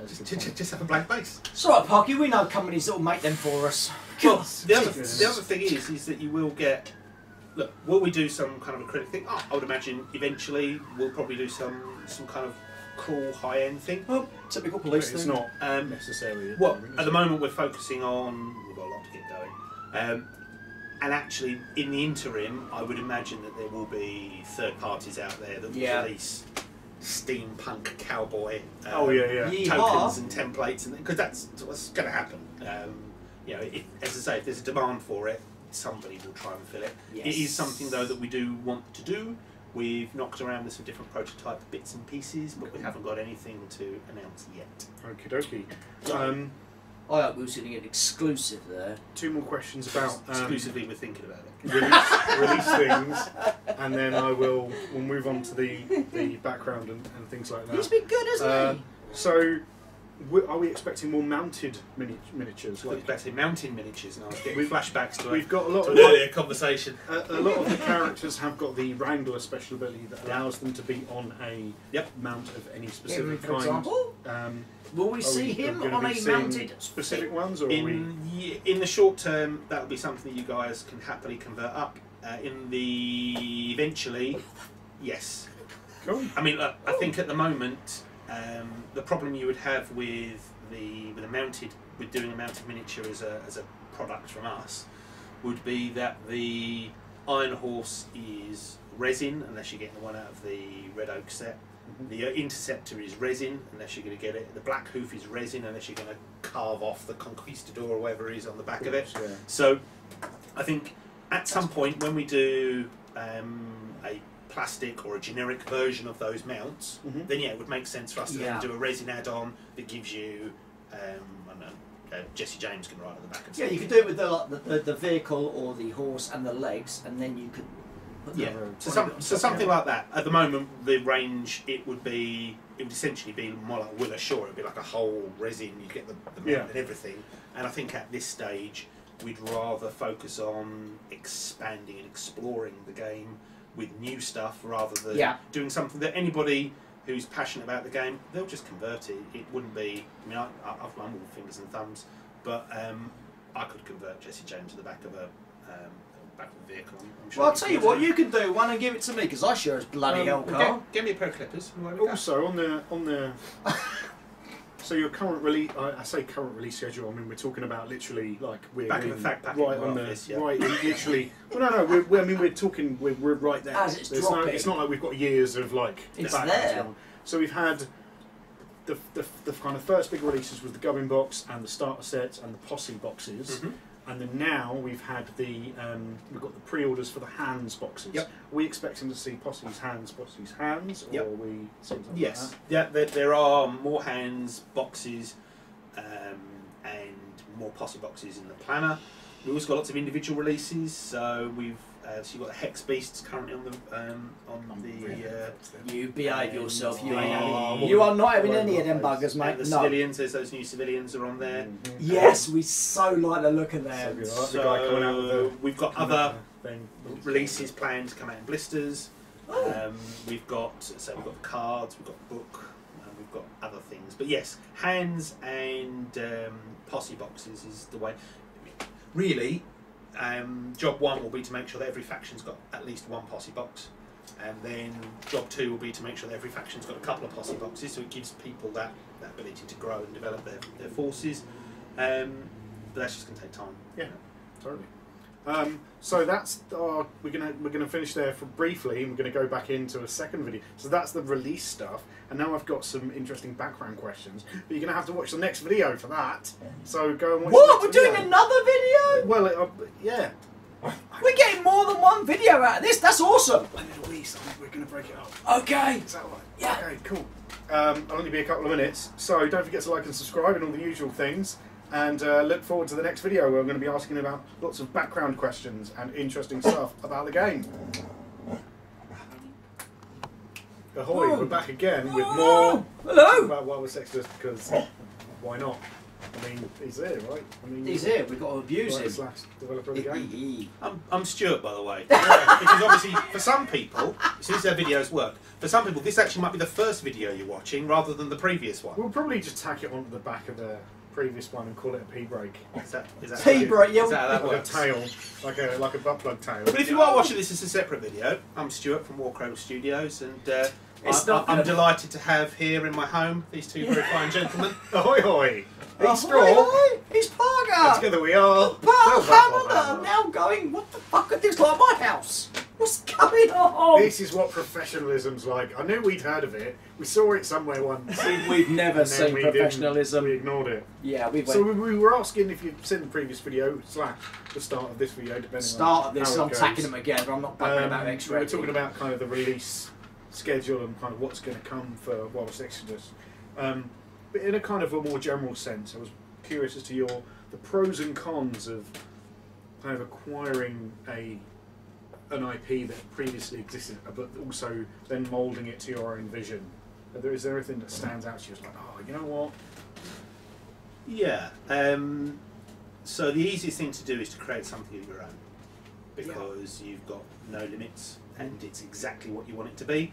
Just have a blank base. It's alright, Parky. We know companies that will make them for us. Well, the other thing is that you will get. Look, will we do some kind of acrylic thing? Oh, I would imagine eventually we'll probably do some kind of cool high-end thing. Well, typical police thing. It's not necessary. Well, at the moment we're focusing on. We've got a lot to get going. And actually, in the interim, I would imagine that there will be third parties out there that will release steampunk cowboy tokens and templates, and because that's what's going to happen. You know, as I say, if there's a demand for it, somebody will try and fill it. Yes. It is something though that we do want to do. We've knocked around with some different prototype bits and pieces, but we haven't got anything to announce yet. Okie dokie. I hope we're sitting an exclusive there. Two more questions about exclusively. We're thinking about it. Release things, and then we'll move on to the background and things like that. He's been good, hasn't he? So Are we expecting more mounted miniatures? Like better mountain miniatures, and I was getting flashbacks to we've got a lot to of an earlier conversation. A lot of the characters have got the Wrangler special ability that allows them to be on a mount of any specific For kind. example, will we see him on a mounted specific ones, or in the short term? That will be something that you guys can happily convert up. Eventually, yes. Cool. I mean, look, I think at the moment, the problem you would have with doing a mounted miniature as a product from us would be that the Iron Horse is resin, unless you're getting the one out of the Red Oak set. The Interceptor is resin, unless you're going to get it. The Black Hoof is resin, unless you're going to carve off the Conquistador or whatever it is on the back of it. Yeah. So, I think at some point when we do a plastic or a generic version of those mounts, then yeah, it would make sense for us to then do a resin add-on that gives you, I don't know, Jesse James can ride on the back of something. you could do it with the vehicle or the horse and the legs, and then you could put something like that. At the moment, the range it would essentially be more like Will Ashore. It would be like a whole resin. You get the mount and everything. And I think at this stage, we'd rather focus on expanding and exploring the game with new stuff rather than doing something that anybody who's passionate about the game, they'll just convert it. It wouldn't be. I mean, I've run all fingers and thumbs, but I could convert Jesse James to the back of a vehicle. I'm sure I'll tell you what, you can do one and give it to me because I sure as bloody hell can't. Get me a pair of clippers. Also, on the so your current release, I say current release schedule. I mean, we're talking about literally like we're back of the fact pack right on the literally. Well, no, we're talking. We're right there. As it's dropping. It's not like we've got years of like. It's there. So we've had the kind of first big releases was the Gubbin box and the starter sets and the posse boxes. And then now we've had we've got the pre-orders for the hands boxes. Are we expecting to see Posse's hands, or are we seeing something like that? Yeah, there are more hands boxes and more Posse boxes in the planner. We've also got lots of individual releases. So we've you've got the Hex Beasts currently on the you behave yourself. You ain't you are not having any of them buggers, mate. The civilians, there's those new civilians are on there. Yes, we so like the look of them. So we've got other releases planned to come out in blisters. We've got the cards, we've got the book, and we've got other things. But yes, hands and Posse boxes is the way. Really. Job 1 will be to make sure that every faction's got at least one Posse box, and then job 2 will be to make sure that every faction's got a couple of Posse boxes, so it gives people that ability to grow and develop their forces. But that's just going to take time. Yeah, totally. So that's we're gonna finish there for briefly, and we're gonna go back into a second video. So that's the release stuff, and now I've got some interesting background questions. But you're gonna have to watch the next video for that. So go and watch. What? We're doing another video? Well, yeah. We're getting more than one video out of this. That's awesome. A little release. We're gonna break it up. Okay. Is that right? Yeah. Okay. Cool. It'll only be a couple of minutes, so don't forget to like and subscribe and all the usual things. And look forward to the next video where I'm going to be asking about lots of background questions and interesting stuff about the game. Ahoy, we're back again with more about Wild West Exodus, because why not? I mean, he's here, right? I mean, he's here, we've got to abuse him. / developer of the game. I'm Stuart, by the way. Because obviously, for some people, since their videos work, for some people this actually might be the first video you're watching rather than the previous one. We'll probably just tack it onto the back of the previous one and call it a pea break. Is that pea break? Yeah, is that how that like works? a tail, like a butt plug tail. But if you are watching this as a separate video, I'm Stuart from Warcradle Studios, and I'm delighted to have here in my home these two very fine gentlemen. Ahoy hoy! He's Straw. He's Parker. Together we are. I'm now going. What the fuck? This like my house. What's going on? This is what professionalism's like. I knew we'd heard of it. We saw it somewhere once. We've never seen professionalism. We ignored it. Yeah, we went. So we were asking if you'd seen the previous video / the start of this video, depending start on of this. how I'm it goes. tacking them again, but I'm not bugging about We X-ray. were talking about kind of the release schedule and kind of what's going to come for Wild West Exodus. But in a kind of a more general sense, I was curious as to the pros and cons of kind of acquiring an IP that previously existed, but also then moulding it to your own vision. Is there anything that stands out to you as like, oh, you know what? Yeah. So the easiest thing to do is to create something of your own, because you've got no limits and it's exactly what you want it to be.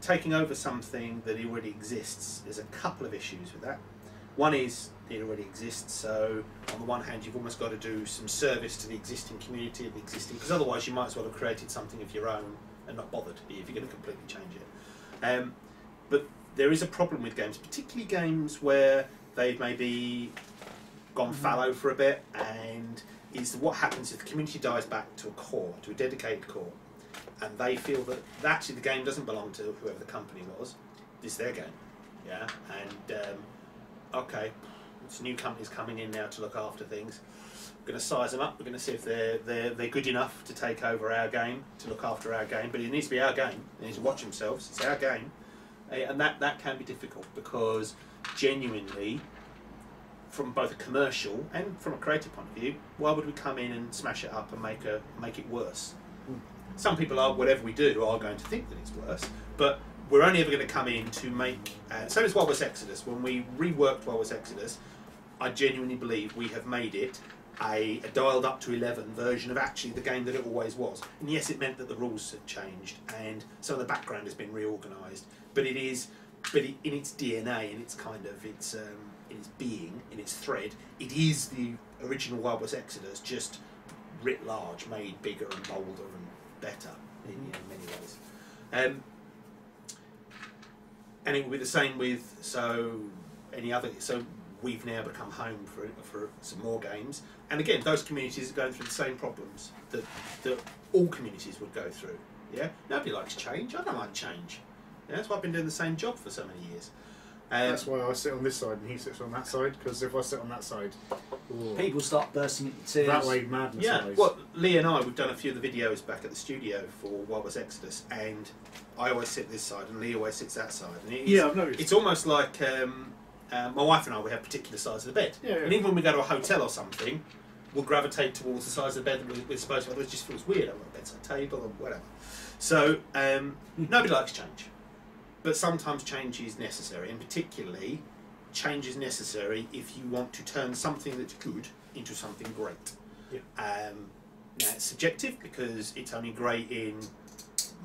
Taking over something that already exists, there's a couple of issues with that. One is it already exists, so on the one hand you've almost got to do some service to the existing community, because otherwise you might as well have created something of your own and not bothered if you're going to completely change it. But there is a problem with games, particularly games where they've maybe gone fallow for a bit, and is what happens if the community dies back to a core, to a dedicated core, and they feel that actually the game doesn't belong to whoever the company was, it's their game, yeah, and okay, this new company's coming in now to look after things. We're going to size them up. We're going to see if they're good enough to take over our game, to look after our game. But it needs to be our game. They need to watch themselves. It's our game, and that can be difficult, because genuinely, from both a commercial and from a creative point of view, why would we come in and smash it up and make it worse? Some people are, whatever we do, are going to think that it's worse, but we're only ever going to come in to make... same as Wild West Exodus. When we reworked Wild West Exodus, I genuinely believe we have made it a dialed up to 11 version of actually the game that it always was. And yes, it meant that the rules had changed and some of the background has been reorganised, but in its DNA, in its kind of in its being, in its thread, it is the original Wild West Exodus, just writ large, made bigger and bolder and better in many ways. And it will be the same with any other. So we've now become home for some more games, and again, those communities are going through the same problems that all communities would go through. Yeah, nobody likes change. I don't like change. Yeah, that's why I've been doing the same job for so many years. That's why I sit on this side and he sits on that side, because if I sit on that side, people start bursting into tears. That way, madness. Yeah, well, Lee and I, we've done a few of the videos back at the studio for Wild West Exodus, and I always sit this side and Lee always sits that side. And I've noticed. It's almost like my wife and I, we have particular sides of the bed. Yeah. And even when we go to a hotel or something, we'll gravitate towards the sides of the bed that we're supposed to. It just feels weird on a bedside table or whatever. So nobody likes change, but sometimes change is necessary, and particularly change is necessary if you want to turn something that's good into something great. Yeah. Now it's subjective, because it's only great in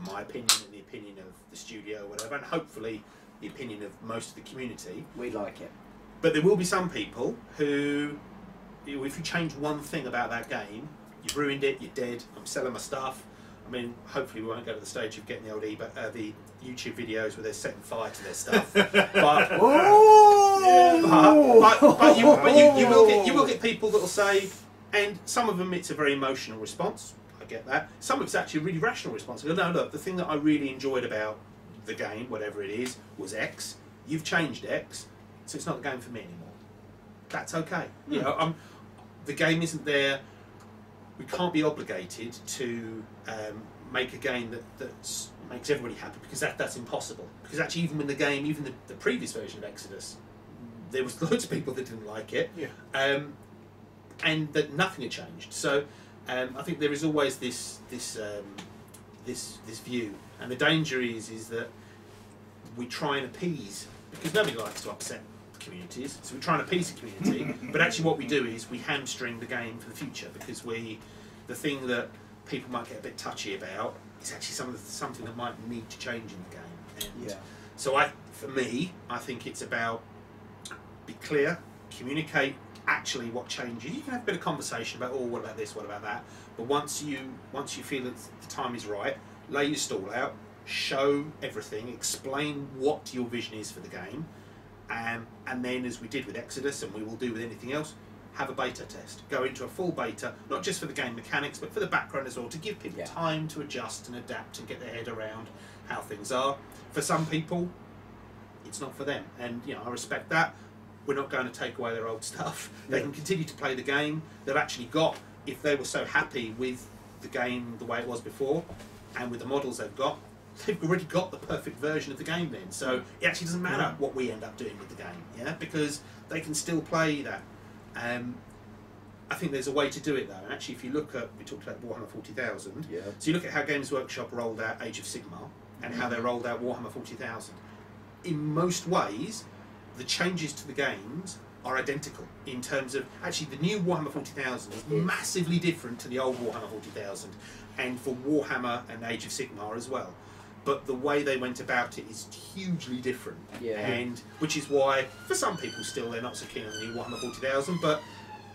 my opinion and the opinion of the studio or whatever, and hopefully the opinion of most of the community. We like it. But there will be some people who, if you change one thing about that game, you've ruined it, you're dead, I'm selling my stuff. I mean, hopefully we won't go to the stage of getting the old the YouTube videos where they're setting fire to their stuff. But you will get people that will say, and some of them it's a very emotional response. I get that. Some of it's actually a really rational response. I go, no, look, the thing that I really enjoyed about the game, whatever it is, was X. You've changed X, so it's not the game for me anymore. That's okay. You know, the game isn't there. We can't be obligated to make a game that makes everybody happy, because that's impossible. Because actually, even when the game, even the previous version of Exodus, there was loads of people that didn't like it, and that nothing had changed. So I think there is always this view, and the danger is that we try and appease, because nobody likes to upset communities, so we try and appease the community, but actually what we do is we hamstring the game for the future, because the thing that people might get a bit touchy about is actually something that might need to change in the game. And so for me, I think it's about be clear, communicate actually what changes. You can have a bit of conversation about, what about this, what about that, but once you feel that the time is right, lay your stall out, show everything, explain what your vision is for the game, and then, as we did with Exodus, and we will do with anything else, have a beta test. Go into a full beta, not just for the game mechanics, but for the background as well, to give people time to adjust and adapt and get their head around how things are. For some people, it's not for them, and I respect that. We're not going to take away their old stuff. They can continue to play the game. They've actually got, if they were so happy with the game the way it was before, and with the models they've already got the perfect version of the game then. So it actually doesn't matter what we end up doing with the game, because they can still play that. I think there's a way to do it though. And actually, if you look at, we talked about Warhammer 40,000, so you look at how Games Workshop rolled out Age of Sigmar and how they rolled out Warhammer 40,000. In most ways, the changes to the games are identical in terms of actually the new Warhammer 40,000 is massively different to the old Warhammer 40,000, and for Warhammer and Age of Sigmar as well. But the way they went about it is hugely different, and which is why for some people still they're not so keen on the new Warhammer 40,000, but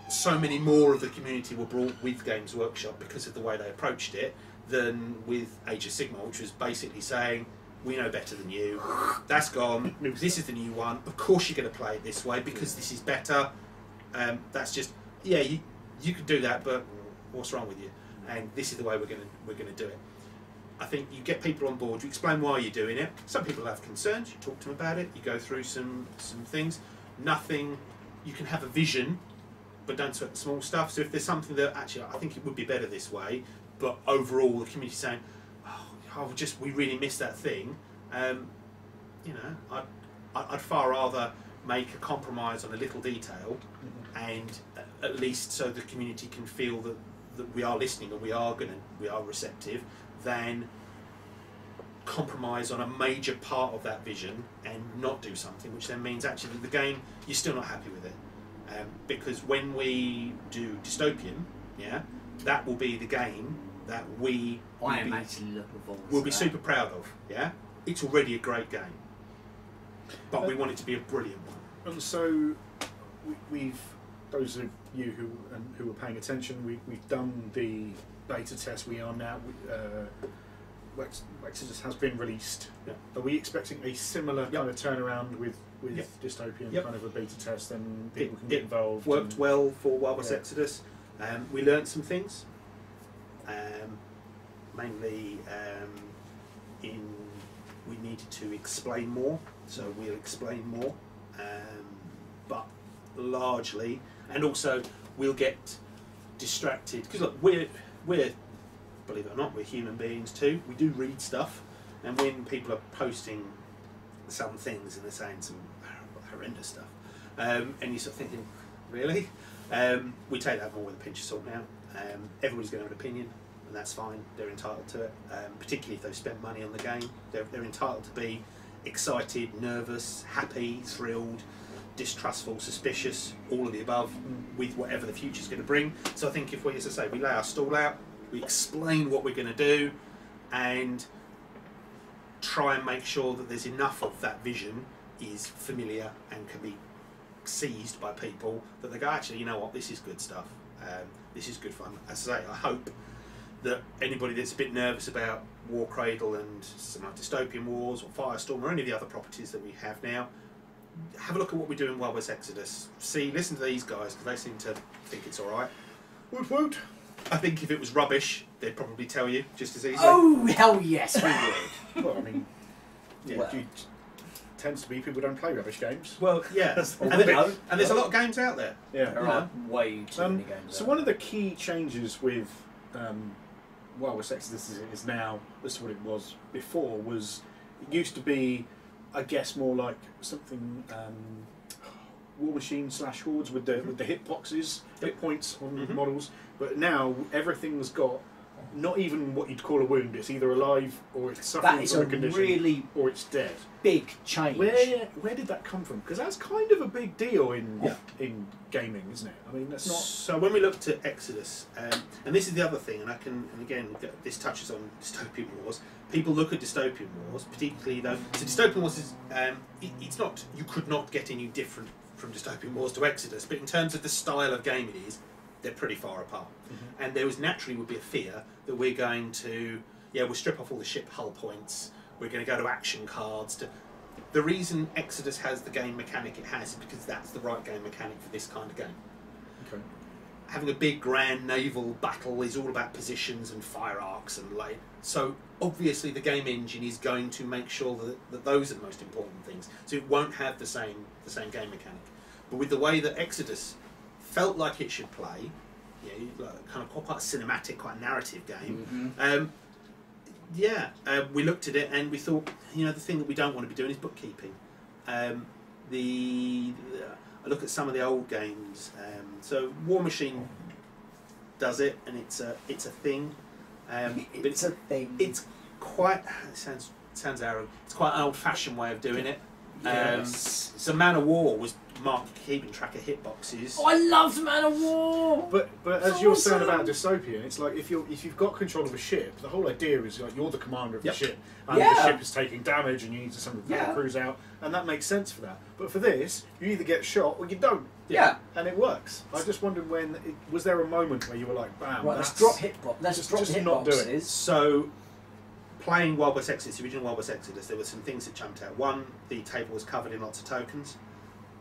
so many more of the community were brought with Games Workshop because of the way they approached it than with Age of Sigmar, which was basically saying, we know better than you, that's gone, this is the new one, of course you're going to play it this way because this is better. That's just, you could do that, but what's wrong with you? And this is the way we're going to do it. I think you get people on board, you explain why you're doing it. Some people have concerns, you talk to them about it, you go through some things. Nothing, you can have a vision, but don't sweat the small stuff. So if there's something that actually I think it would be better this way, but overall the community's saying, we really miss that thing. You know, I'd far rather make a compromise on a little detail, and at least so the community can feel that we are listening and we are receptive, than compromise on a major part of that vision and not do something, which then means actually the game you're still not happy with it. Because when we do Dystopian, that will be the game that we will be super proud of. It's already a great game, but we want it to be a brilliant one. And so we've, those of you who are paying attention, we've done the beta test. We are now Exodus has been released. Are we expecting a similar kind of turnaround with Dystopian, kind of a beta test, and people can get involved? Worked well for Wild West Exodus. We learned some things, mainly we needed to explain more, so we'll explain more, but largely, and also we'll get distracted because look, we're believe it or not, we're human beings too. We do read stuff, and when people are posting some things and they're saying some horrendous stuff, and you're sort of thinking, really? We take that more with a pinch of salt now. Everybody's going to have an opinion, and that's fine. They're entitled to it, particularly if they've spent money on the game. They're entitled to be excited, nervous, happy, thrilled, distrustful, suspicious, all of the above, with whatever the future's going to bring. So I think if we, as I say, we lay our stall out, we explain what we're going to do, and try and make sure that there's enough of that vision is familiar and can be seized by people that they go, actually, you know what, this is good stuff. This is good fun. As I say, I hope that anybody that's a bit nervous about Warcradle and some like Dystopian Wars or Firestorm or any of the other properties that we have now, have a look at what we do in Wild West Exodus. Listen to these guys, because they seem to think it's alright. Woot woot! I think if it was rubbish, they'd probably tell you just as easily. Oh, hell yes, we would. Well, I mean, it tends to be people don't play rubbish games. Well, yeah. and there's a lot of games out there. Yeah. There are way too many games So one of the key changes with Wild West Exodus is now, this is what it was before, was it used to be, I guess, more like something War Machine / Hordes with the hit boxes, hit points on the models. But now everything's got not even what you'd call a wound. It's either alive or it's suffering from a condition, really or it's dead. Big change. Where did that come from? Because that's kind of a big deal in gaming, isn't it? I mean, that's not. So when we looked at Exodus, and this is the other thing, and again, this touches on Dystopian Wars. People look at Dystopian Wars, particularly though. So Dystopian Wars is it's not, you could not get any different from Dystopian Wars to Exodus, but in terms of the style of game it is, they're pretty far apart. And there was naturally would be a fear that we're going to, we'll strip off all the ship hull points, we're going to go to action cards. The reason Exodus has the game mechanic it has is because that's the right game mechanic for this kind of game. Okay. Having a big grand naval battle is all about positions and fire arcs and light. So obviously the game engine is going to make sure that those are the most important things. So it won't have the same game mechanic. But with the way that Exodus felt like it should play, kind of quite a cinematic, quite a narrative game. We looked at it and we thought, the thing that we don't want to be doing is bookkeeping. I look at some of the old games. So War Machine does it, and it's a thing. It's a thing. It's quite. It sounds arrogant. It's quite an old-fashioned way of doing it. Yes. So Man of War was keeping track of hitboxes. Oh, I loved Man of War. But as you're saying about dystopian, it's like if you've got control of a ship, the whole idea is like you're the commander of the ship, and the ship is taking damage, and you need to send the crews out, and that makes sense for that. But for this, you either get shot or you don't. Yeah, and it works. I just wondered was there a moment where you were like, bam, right, let's drop hitboxes. So, playing Wild West Exodus, the original Wild West Exodus, there were some things that jumped out. One, the table was covered in lots of tokens,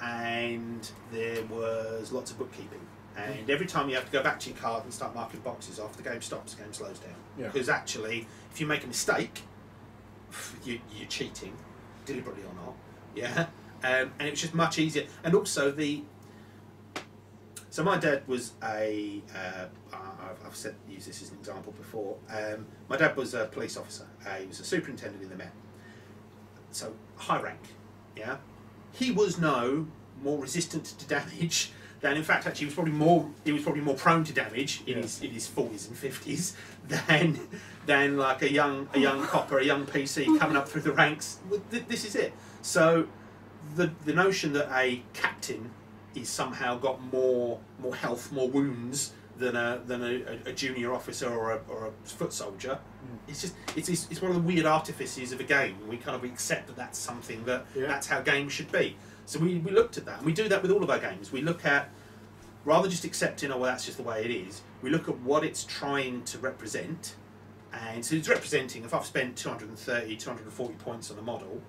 and there was lots of bookkeeping. And every time you have to go back to your card and start marking boxes off, the game stops, the game slows down. Yeah. Because actually, if you make a mistake, you're cheating, deliberately or not. Yeah, and it was just much easier. And also so my dad was I've used this as an example before. My dad was a police officer. He was a superintendent in the Met. So high rank. Yeah, he was no more resistant to damage than, in fact, actually, he was probably more prone to damage in his 40s and 50s than like a young copper, a young PC coming up through the ranks. This is it. So the notion that a captain is somehow got more health, more wounds than a junior officer or a foot soldier. It's one of the weird artifices of a game. We kind of accept that that's something that's how games should be. So we looked at that, and we do that with all of our games. We look at, rather than just accepting, oh well, that's just the way it is, we look at what it's trying to represent. And so it's representing, if I've spent 230, 240 points on a model,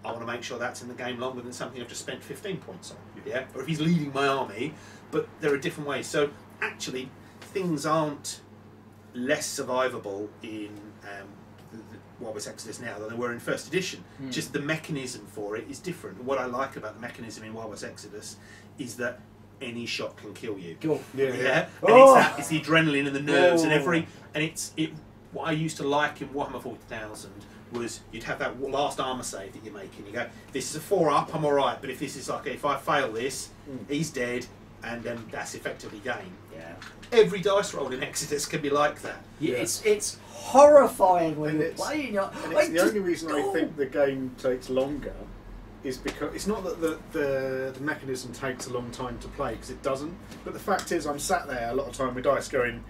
I want to make sure that's in the game longer than something I've just spent 15 points on. Yeah? Or if he's leading my army, but there are different ways. So actually, things aren't less survivable in the Wild West Exodus now than they were in first edition. Just the mechanism for it is different. What I like about the mechanism in Wild West Exodus is that any shot can kill you. Cool. Yeah. And it's the adrenaline and the nerves and what I used to like in Warhammer 40,000 was you'd have that last armour save that you're making. You go, this is a 4-up, I'm alright, but if this is like, if I fail this, he's dead, and then that's effectively game. Yeah. Every dice roll in Exodus can be like that. Yeah. It's horrifying when you're playing. And it's the only reason I think the game takes longer is because it's not that the mechanism takes a long time to play, because it doesn't. But the fact is, I'm sat there a lot of time with dice going,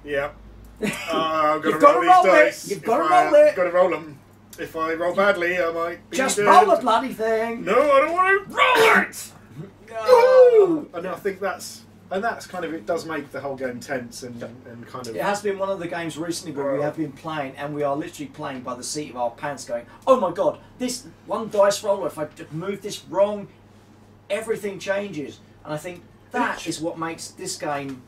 yeah, I've got to roll these dice. You've got to roll it. Got to roll them. If I roll badly, I might be just dead. roll the bloody thing. No, I don't want to roll it. No. And I think that's kind of, it does make the whole game tense and kind of. It has been one of the games recently where we have been playing, and we are literally playing by the seat of our pants, going, "Oh my god, this one dice roll. If I move this wrong, everything changes." And I think that is what makes this game.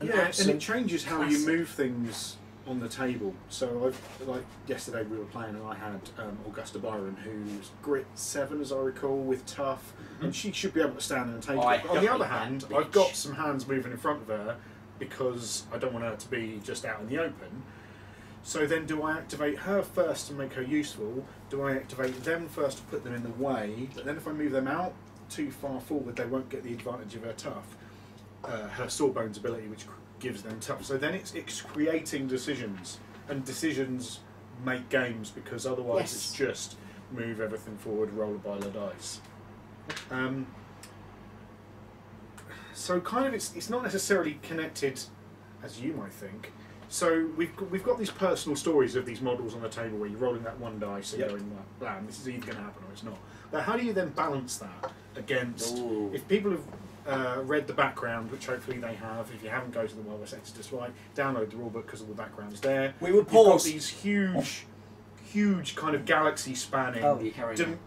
And it changes how you move things on the table. So, like yesterday we were playing, and I had Augusta Byron, who's grit 7, as I recall, with tough, and she should be able to stand on the table. But on the other hand, I've got some hands moving in front of her because I don't want her to be just out in the open. So then, do I activate her first to make her useful? Do I activate them first to put them in the way? But then, if I move them out too far forward, they won't get the advantage of her tough. Her Sawbones ability, which gives them tough. So then it's creating decisions, and decisions make games, because otherwise it's just move everything forward, roll a pile of dice. So kind of it's not necessarily connected as you might think. So we've got these personal stories of these models on the table where you're rolling that one dice and going, well, blam, this is either going to happen or it's not. But how do you then balance that against, if people have read the background, which hopefully they have. If you haven't, go to the Wild West Exodus, right? Download the rulebook because all the background's there. We would pause. You've got these huge kind of galaxy-spanning,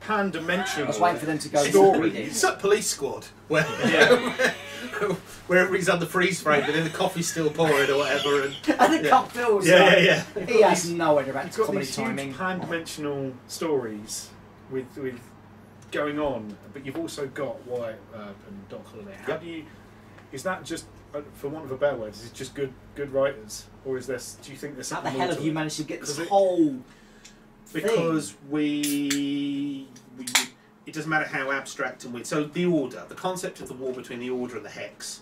pan-dimensional. I was waiting for them to go. Stories. It's like Police Squad, where everybody's under freeze frame, but then the coffee's still pouring or whatever, and the cup fills. Yeah. He has no idea about comedy these timing. Huge pan-dimensional stories with going on, but you've also got Wyatt Earp and Doc Holliday. How do you? Is that just, for want of a better word, is it just good writers, or is this? Do you think there's something? How the hell have you managed to get this whole thing? Because it doesn't matter how abstract and weird. So the Order, the concept of the war between the Order and the Hex.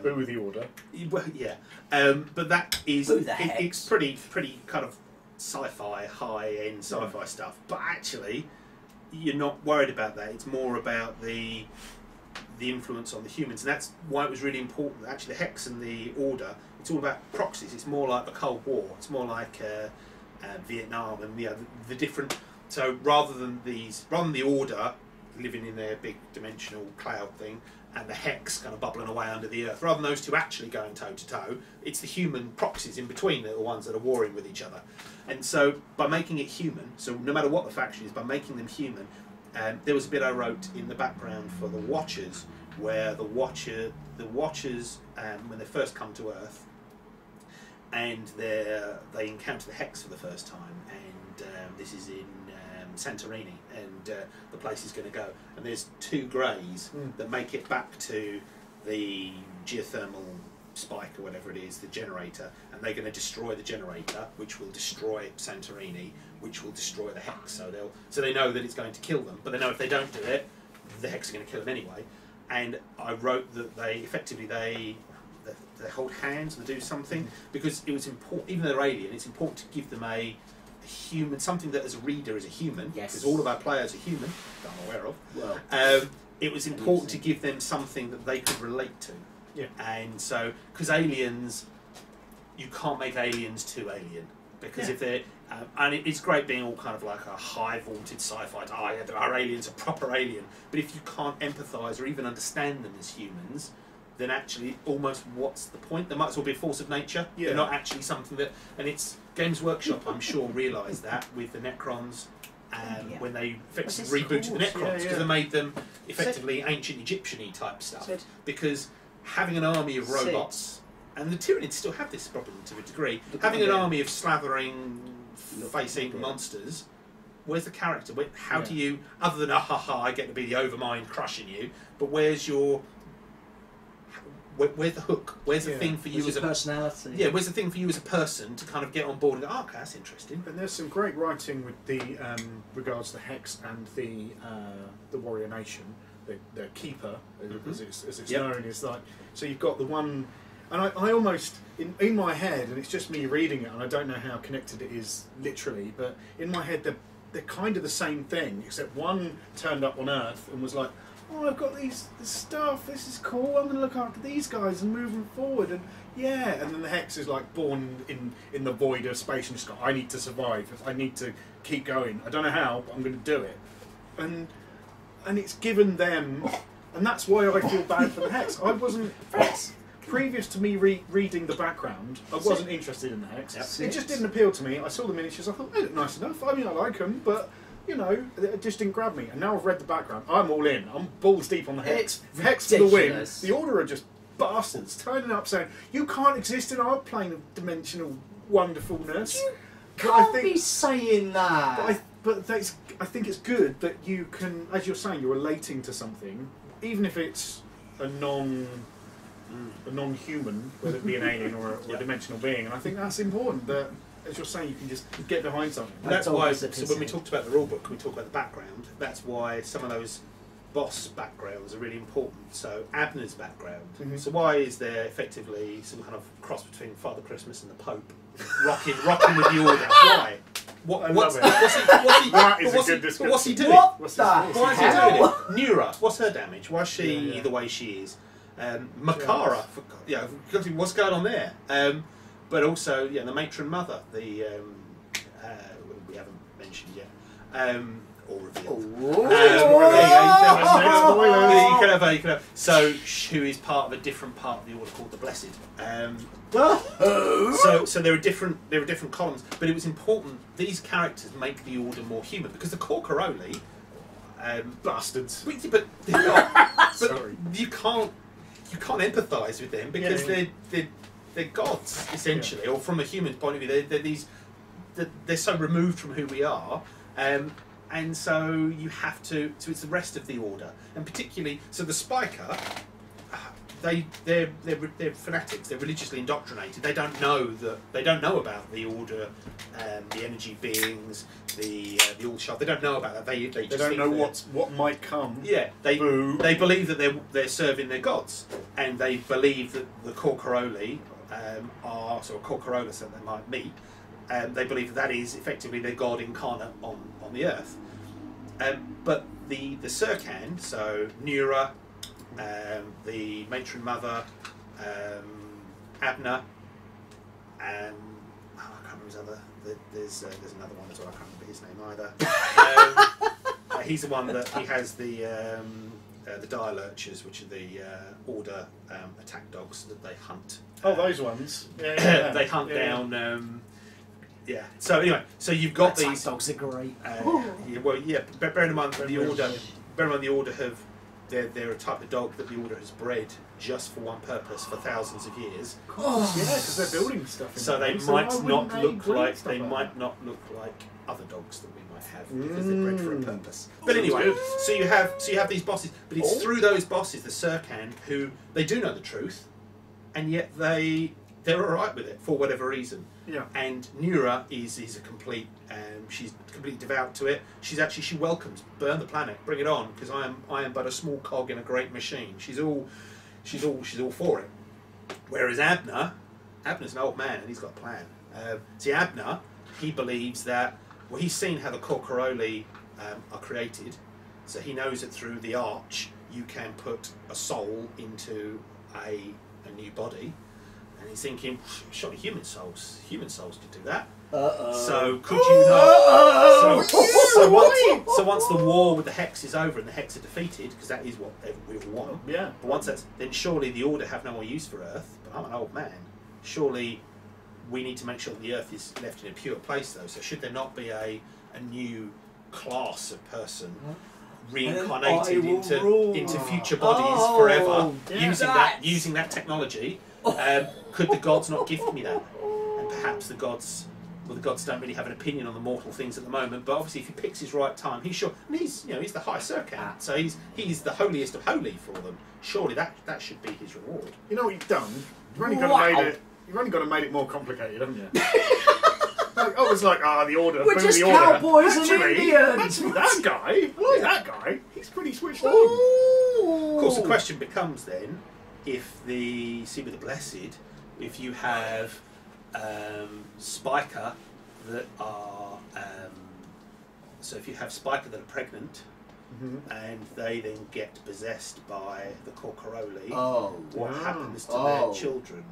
Boo the Order. Well, yeah, but that is it's pretty kind of sci-fi, high-end sci-fi stuff. But actually, you're not worried about that. It's more about the the influence on the humans, and that's why it was really important that actually the Hex and the Order, it's all about proxies. It's more like the Cold War. It's more like Vietnam and the different. So rather than the Order living in their big dimensional cloud thing, and the Hex kind of bubbling away under the earth, rather than those two actually going toe to toe, it's the human proxies in between that are the ones that are warring with each other. And so by making it human, so no matter what the faction is, by making them human, there was a bit I wrote in the background for the Watchers, where the Watchers, when they first come to Earth, and they encounter the Hex for the first time, and this is in Santorini, and the place is going to go, and there's two greys that make it back to the geothermal spike or whatever it is, the generator, and they're going to destroy the generator, which will destroy Santorini, which will destroy the Hex. So they know that it's going to kill them, but they know if they don't do it, the Hex is going to kill them anyway. And I wrote that they hold hands and do something, because it was important. Even though they're alien, it's important to give them a human, something that as a reader is a human, because all of our players are human, that I'm aware of. Well, it was important to give them something that they could relate to. Yeah. And so, because aliens, you can't make aliens too alien, because if they're and it's great being all kind of like a high vaunted sci-fi. Our aliens are proper alien, but if you can't empathise or even understand them as humans, then actually almost what's the point? They might as well be a force of nature. Yeah. They're not actually something that, and it's Games Workshop, I'm sure, realised that with the Necrons, when they effectively rebooted the Necrons, because they made them effectively ancient Egyptian-y type stuff. Because having an army of robots, and the Tyranids still have this problem to a degree, having an army of slavering, face-eating monsters, where's the character? How do you, other than I get to be the overmind crushing you, but where's your... Where's the hook? Where's the thing for you as a personality? Yeah, where's the thing for you as a person to kind of get on board and go, oh, okay, that's interesting. And there's some great writing with the regards to the Hex and the Warrior Nation, the Keeper, as it's known. Is like, so you've got the one, and I almost in my head, and it's just me reading it, and I don't know how connected it is literally, but in my head they're kind of the same thing, except one turned up on Earth and was like, oh, I've got this stuff, this is cool, I'm going to look after these guys and move them forward, and and then the Hex is like born in the void of space and just got, I need to survive, I need to keep going, I don't know how, but I'm going to do it. And it's given them, and that's why I feel bad for the Hex. I wasn't, previous to me reading the background, I wasn't interested in the Hex. It just didn't appeal to me. I saw the miniatures, I thought, they look nice enough, I mean, I like them, but you know, it just didn't grab me. And now I've read the background, I'm all in. I'm balls deep on the Hex. Hex for the win. The Order are just bastards, turning up saying, you can't exist in our plane of dimensional wonderfulness. You can't be saying that. But I think it's good that you can, as you're saying, you're relating to something, even if it's a non-human, whether it be an alien or a dimensional being. And I think that's important, that, as you're saying, you can just get behind something. That's why, so when we talked about the rulebook, we talked about the background, that's why some of those boss backgrounds are really important. So Abner's background. So why is there effectively some kind of cross between Father Christmas and the Pope rocking with the Order? Why? What's he doing? What Why is he doing it? Nura, what's her damage? Why is she the way she is? Makara, what's going on there? But also, the matron mother, we haven't mentioned yet, or revealed. You can have. So, who is part of a different part of the Order called the Blessed. So there are different columns, but it was important. These characters make the Order more human because the Corcaroli, bastards. But they're not. Sorry, you can't empathise with them because they're gods essentially, or from a human point of view, they're so removed from who we are, and so you have to. So it's the rest of the Order, and particularly so the Spiker. They're fanatics. They're religiously indoctrinated. They don't know about the Order, the energy beings, the All Sharp. They don't know about that. They just don't know what might come. Yeah, they believe that they're serving their gods, and they believe that the Corcaroli are sort of Corcarolas that they might meet. They believe that is effectively their god incarnate on the earth. But the Sercan, so Nura, the matron mother, Abner, I can't remember his other. There's another one as well. I can't remember his name either. He's the one that he has the dire lurchers, which are the order attack dogs that they hunt. Oh, those ones. Yeah. They hunt down. Yeah. So anyway, so you've got Attack these dogs are great. Bearing in mind the order. Bearing in mind the order have. They're a type of dog that the order has bred just for one purpose for thousands of years. Yeah, because they're building stuff. So they might not look like other dogs that we might have because they're bred for a purpose. But anyway, so you have these bosses, but it's through those bosses, the Serkan, who they do know the truth, and yet they're alright with it for whatever reason. Yeah. And Nura is a complete. She's completely devout to it. She welcomes burn the planet, bring it on, because I am but a small cog in a great machine. She's all for it. Whereas Abner's an old man and he's got a plan. See, Abner, he believes that he's seen how the Warcradle are created, so he knows that through the arch you can put a soul into a new body. And he's thinking, surely human souls could do that. So could you not? So once the war with the Hex is over and the Hex are defeated, because that is what we all want. Yeah. But once that's, then surely the Order have no more use for Earth. But I'm an old man. Surely we need to make sure that the Earth is left in a pure place, though. So should there not be a new class of person reincarnated into future bodies forever, using that technology? Could the gods not gift me that? And perhaps the gods don't really have an opinion on the mortal things at the moment. But obviously, if he picks his right time, he's the high Serkan, so he's the holiest of holy for them. Surely that should be his reward. You know what you've done? You've only got to make it more complicated, haven't you? I was like, the Order. We're just cowboys and Indians. Actually, that guy, he's pretty switched on. Of course, the question becomes then, if with the Blessed, if you have Spiker that are so if you have Spiker that are pregnant, and they then get possessed by the Warcradle, what happens to their children?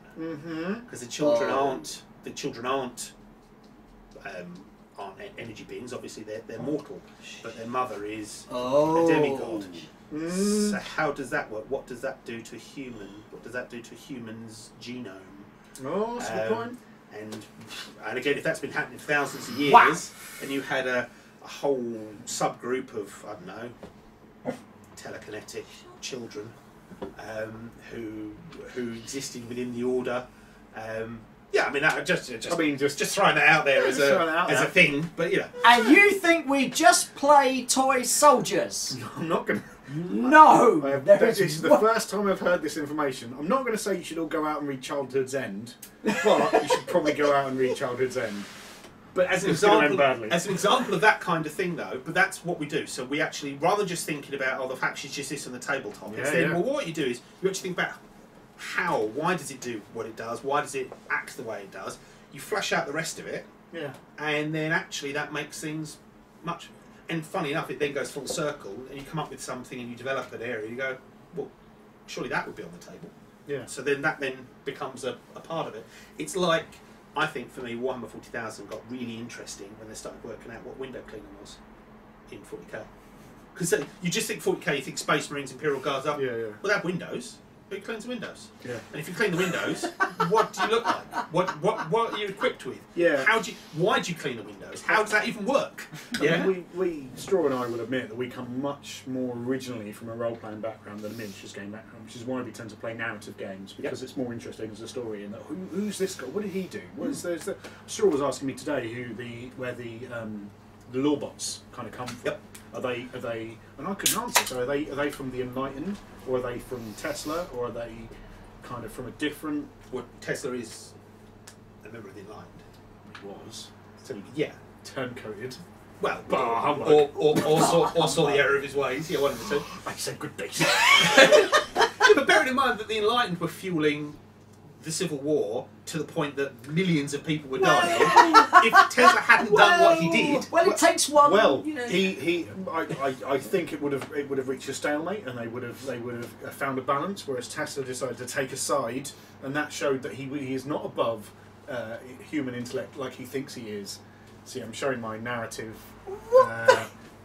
Because the children aren't energy beings. Obviously, they're mortal, but their mother is a demigod. So how does that work? What does that do to a human? What does that do to a human's genome? Oh, that's a good point. And again, if that's been happening for thousands of years, and you had a whole subgroup of, I don't know, telekinetic children who existed within the Order. Yeah, I mean, just throwing that out there as a thing, but you know. And you think we just play toy soldiers? I'm not going to. No! This is the first time I've heard this information. I'm not going to say you should all go out and read Childhood's End, but you should probably go out and read Childhood's End. But as an example of that kind of thing, though, but that's what we do. So we actually, rather than just thinking about, the fact she's just this on the tabletop, well, what you do is you actually think about why does it do what it does? Why does it act the way it does? You flesh out the rest of it, and then actually that makes things much. And funny enough, it then goes full circle, and you come up with something, and you develop an area. You go, well, surely that would be on the table. Yeah. So then that becomes a part of it. It's like, I think for me, Warhammer 40,000 got really interesting when they started working out what window cleaning was in 40k. Because you just think 40k, you think Space Marines, Imperial Guards up. Yeah. Well, they have windows. Who cleans the windows? Yeah. And if you clean the windows, what do you look like? What are you equipped with? Yeah. Why do you clean the windows? How does that even work? Yeah. We Straw and I will admit that we come much more originally from a role-playing background than a miniatures game background, which is why we tend to play narrative games, because it's more interesting as a story. And who's this guy? What did he do? Straw was asking me today where the lawbots kind of come from. Yep. Are they? And I couldn't answer. So are they from the Enlightened, or are they from Tesla, or are they kind of from a different? Well, Tesla is a member of the Enlightened. He was. So yeah, turncoated. Well, or saw the error of his ways. Yeah, one of the two. I said good base. Yeah, but bearing in mind that the Enlightened were fueling the Civil War to the point that millions of people were dying. If Tesla hadn't done what he did, well, it takes one. Well, you know. I think it would have reached a stalemate, and they would have found a balance. Whereas Tesla decided to take a side, and that showed that he is not above human intellect like he thinks he is. See, I'm showing my narrative.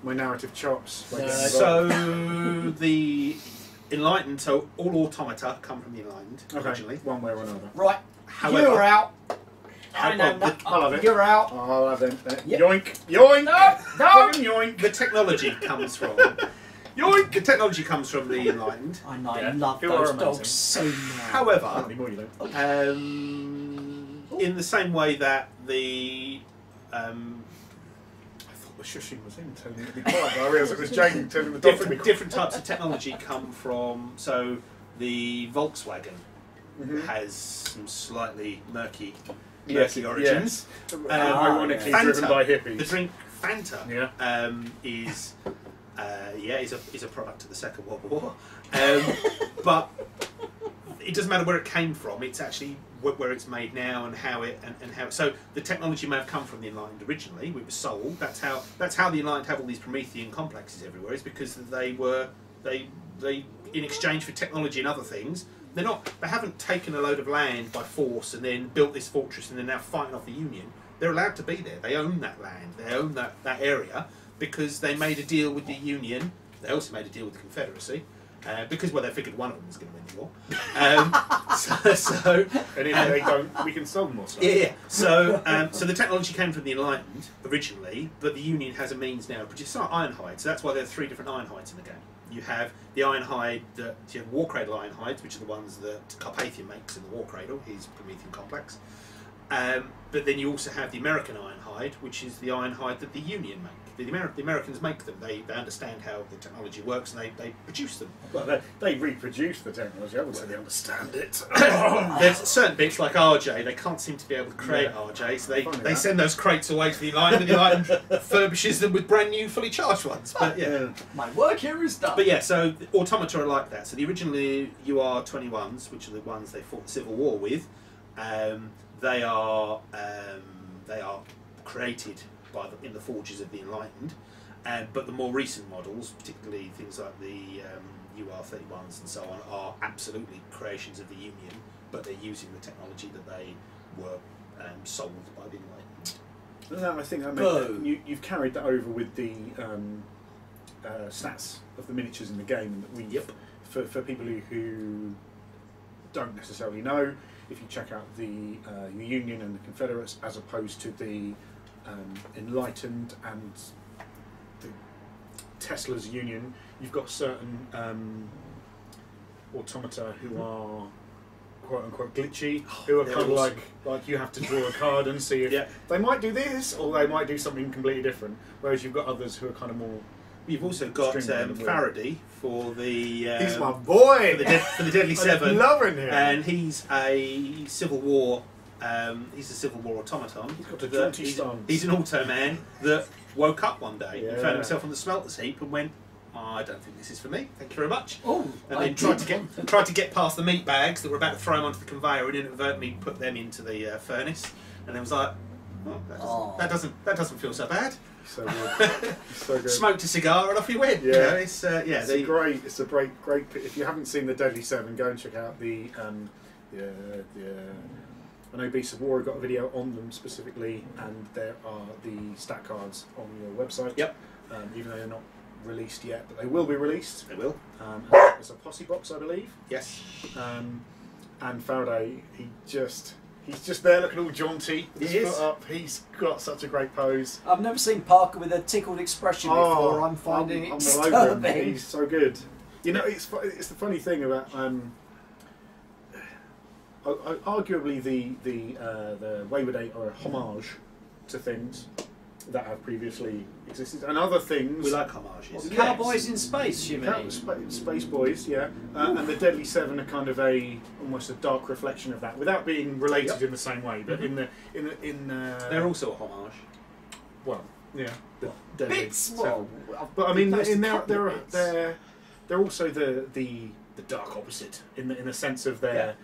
My narrative chops. So the Enlightened, so all automata come from the Enlightened originally, one way or another. Right, however, you're out. I know. I'll have it. You're out. I'll have it. Yep. Yoink! Yoink! No! Fucking yoink! the technology comes from yoink. The technology comes from the Enlightened. I know. Yeah. I love Who are those amazing. dogs so much. Not However, anymore, you don't. in the same way that the I thought the shushing was him telling me to be quiet, but I realised it was Jane telling the dog to be quiet. different types of technology come from. So the Volkswagen has some slightly murky origins. Ironically Fanta, driven by hippies. The drink Fanta Yeah. is a product of the Second World War, but it doesn't matter where it came from. It's actually where it's made now and how it and how. So the technology may have come from the Enlightened originally. It was sold. That's how the Enlightened have all these Promethean complexes everywhere. Is because they in exchange for technology and other things. They haven't taken a load of land by force and then built this fortress and they're now fighting off the Union. They're allowed to be there. They own that land. They own that area because they made a deal with the Union. They also made a deal with the Confederacy because they figured one of them was going to win the war. And if they don't, we can sell more stuff. Yeah. So the technology came from the Enlightened originally, but the Union has a means now to produce ironhide. So that's why there are 3 different ironhides in the game. You have the ironhide you have Warcradle ironhides, which are the ones that Carpathian makes in the Warcradle, his Promethean complex. But then you also have the American ironhide, which is the ironhide that the Union make. The Americans make them. They understand how the technology works and they produce them. Well, they reproduce the technology. I would say they understand it. There's certain bits like RJ, they can't seem to be able to create RJ, so they send those crates away to the Enlightened and the Enlightened furbishes them with brand new, fully charged ones. But yeah. My work here is done. But yeah, so automata are like that. So the originally UR-21s, which are the ones they fought the Civil War with, they are created in the forges of the Enlightened, but the more recent models, particularly things like the UR-31s and so on, are absolutely creations of the Union, but they're using the technology that they were sold by the Enlightened. No, I think that you've carried that over with the stats of the miniatures in the game. That for people who don't necessarily know, if you check out the Union and the Confederates as opposed to the Enlightened and the Tesla's Union, you've got certain automata who are quote unquote glitchy, who are kind of awesome. like you have to draw a card and see if they might do this or they might do something completely different. Whereas you've got others who are kind of more. You've also got Faraday for the. He's my boy for the Deadly Seven. I'm loving him, and he's a Civil War. He's a Civil War automaton. He's got a jaunty stance. He's an Automan that woke up one day and found himself on the smelters heap and went, I don't think this is for me. Thank you very much. Oh, and then tried to get past the meat bags that were about to throw him onto the conveyor and inadvertently put them into the furnace. And then was like, that doesn't feel so bad. So good. So good. Smoked a cigar and off you went. Yeah, you know, it's a great. If you haven't seen the Deadly Seven, go and check out the. I know Beasts of War have got a video on them specifically, and there are the stat cards on your website. Yep. Even though they're not released yet, but they will be released. They will. There's a posse box, I believe. Yes. And Faraday, he's just there looking all jaunty. His foot up. He's got such a great pose. I've never seen Parker with a tickled expression before. I'm finding it disturbing. He's so good. You know, it's the funny thing about arguably the Wayward 8 are a homage to things that have previously existed, and other things. We like homages. Cowboys in space, you mean? Space Boys, yeah. And the Deadly Seven are kind of almost a dark reflection of that, without being related in the same way. But they're also a homage. Well, yeah. Bits. Well, but I mean, they're also the dark opposite in the sense of their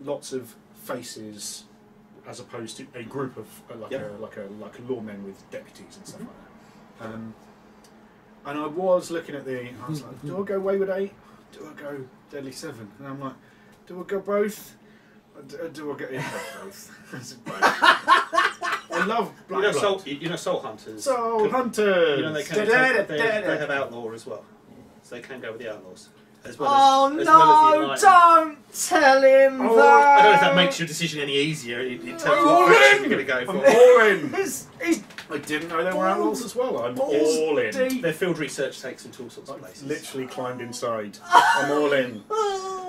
lots of faces as opposed to a group of like a lawmen with deputies and stuff like that. And I was looking at I was like, do I go Wayward 8? Do I go Deadly 7? And I'm like, do I go both? Do I go both? I love Black Blood. Soul Hunters. Soul Hunters! You know, they have Outlaw as well. So they can go with the Outlaws. As well oh as, no, as don't tell him that! I don't know if that makes your decision any easier in terms of what faction you're going to go for. I'm all in! I didn't know there were Outlaws as well. I'm all in. Their field research takes them to all sorts of places. I've literally climbed inside. I'm all in.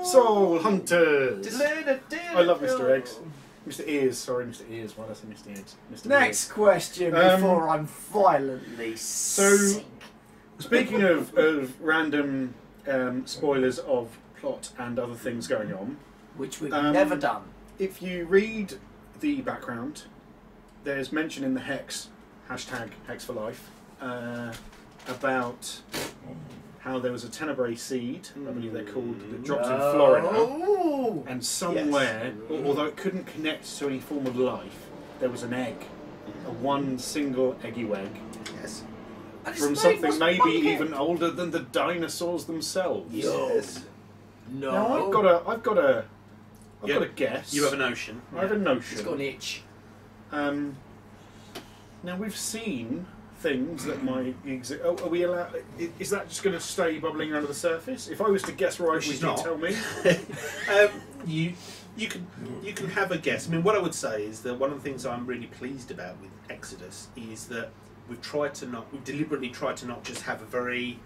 Soul Hunters! I love Mr. Eggs. Mr. Ears, sorry, Mr. Ears. Why did I say Mr. Ears? Mr. Next Ears. question before I'm violently sick. Speaking of random spoilers of plot and other things going on, which we've never done. If you read the background, there's mention in the Hex, hashtag Hex for Life, about how there was a tenebrae seed, I believe they're called, that dropped in Florida, and somewhere, although it couldn't connect to any form of life, there was an egg, one single eggy egg. Yes. From something maybe even older than the dinosaurs themselves. Yes. No. Now I've got a guess. You have a notion. I have a notion. It's got an itch. Now we've seen things that might exist. Oh, are we allowed? Is that just going to stay bubbling under the surface? If I was to guess right, would you tell me? You can have a guess. I mean, what I would say is that one of the things I'm really pleased about with Exodus is that we've deliberately tried to not just have a very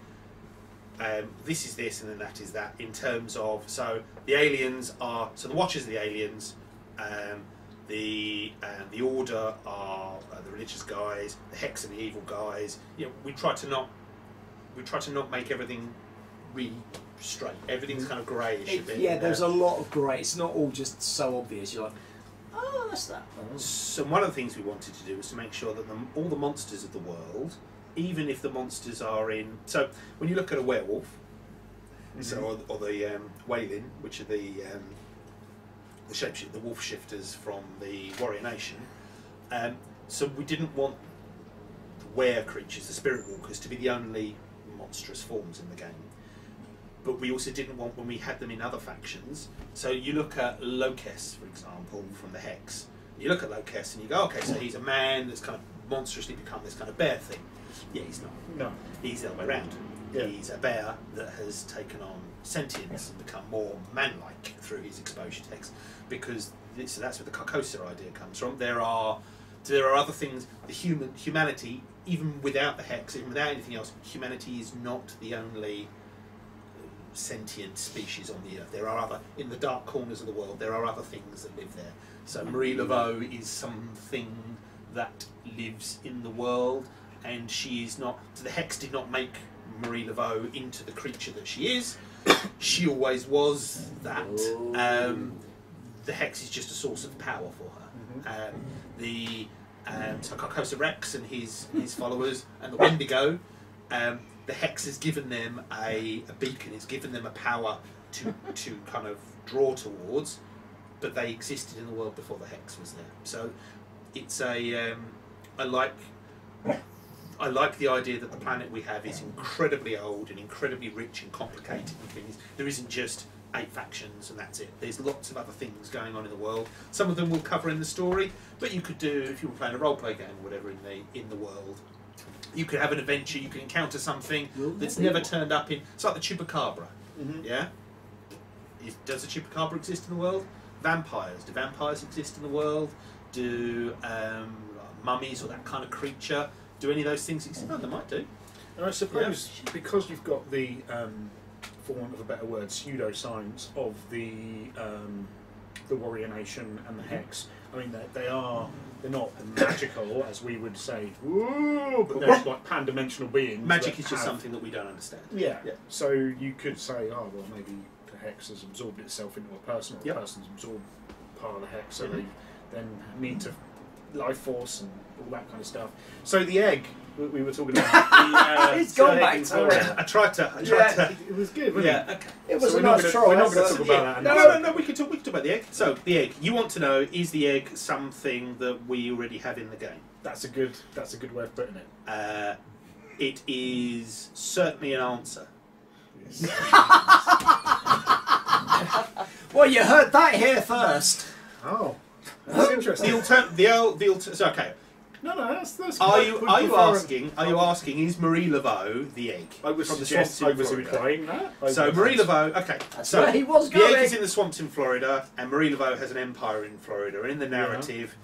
this is this and then that is that in terms of, so the aliens are, so the Watchers are the aliens, the Order are the religious guys, the Hex are the evil guys. You know, we try to not make everything really straight. Everything's kind of greyish a bit. Yeah, there's a lot of grey. It's not all just so obvious. You're like, oh, that's that. So one of the things we wanted to do was to make sure that all the monsters of the world, even if the monsters are in, so when you look at a werewolf, so or the Wailing, which are the shapeshifters, the wolf shifters from the Warrior Nation. So we didn't want the were creatures, the spirit walkers, to be the only monstrous forms in the game. But we also didn't want, when we had them in other factions, so you look at Locus, for example, from the Hex. You look at Locus and you go, okay, so he's a man that's kind of monstrously become this kind of bear thing. Yeah, he's not. No. He's the other way around. Yeah. He's a bear that has taken on sentience and become more man-like through his exposure to Hex. Because so that's where the Carcosa idea comes from. There are other things. The humanity, even without the Hex, even without anything else, humanity is not the only sentient species on the earth. There are other, in the dark corners of the world, there are other things that live there. So Marie Laveau is something that lives in the world, and she is not, so the Hex did not make Marie Laveau into the creature that she is. She always was that. The Hex is just a source of power for her. So Carcosa Rex and his followers and the Wendigo, the Hex has given them a beacon. It's given them a power to kind of draw towards, but they existed in the world before the Hex was there. So it's I like the idea that the planet we have is incredibly old and incredibly rich and complicated and things. There isn't just 8 factions and that's it. There's lots of other things going on in the world. Some of them we'll cover in the story, but you could do, if you were playing a role-play game or whatever in the world, you could have an adventure, you could encounter something that's never turned up in... It's like the Chupacabra, yeah? Does the Chupacabra exist in the world? Vampires. Do vampires exist in the world? Do mummies or that kind of creature? Do any of those things exist? Oh, they might do. And I suppose because you've got the, for want of a better word, pseudo-signs of the Warrior Nation and the Hex, I mean, they're not magical, as we would say, woo, but they're like pan-dimensional beings. Magic is just something that we don't understand. Yeah. So you could say, oh, well, maybe the Hex has absorbed itself into a person, or the person's absorbed part of the Hex, so they then need to life force and all that kind of stuff. So the egg that we were talking about. It's gone back to it. I tried to. It was good, wasn't it? Okay. It was So a nice try. we're not going to talk about that. No. We can talk about the egg. So the egg. You want to know: is the egg something that we already have in the game? That's a good way of putting it. It is certainly an answer. Yes. Well, you heard that here first. Oh, that's interesting. So, okay. No, that's Are you asking? Is Marie Laveau the egg? I was from the suggest swamps I in was Florida? implying that. So Marie Laveau, okay. That's so where he was the egg going. is in the swamps in Florida, and Marie Laveau has an empire in Florida. In the narrative,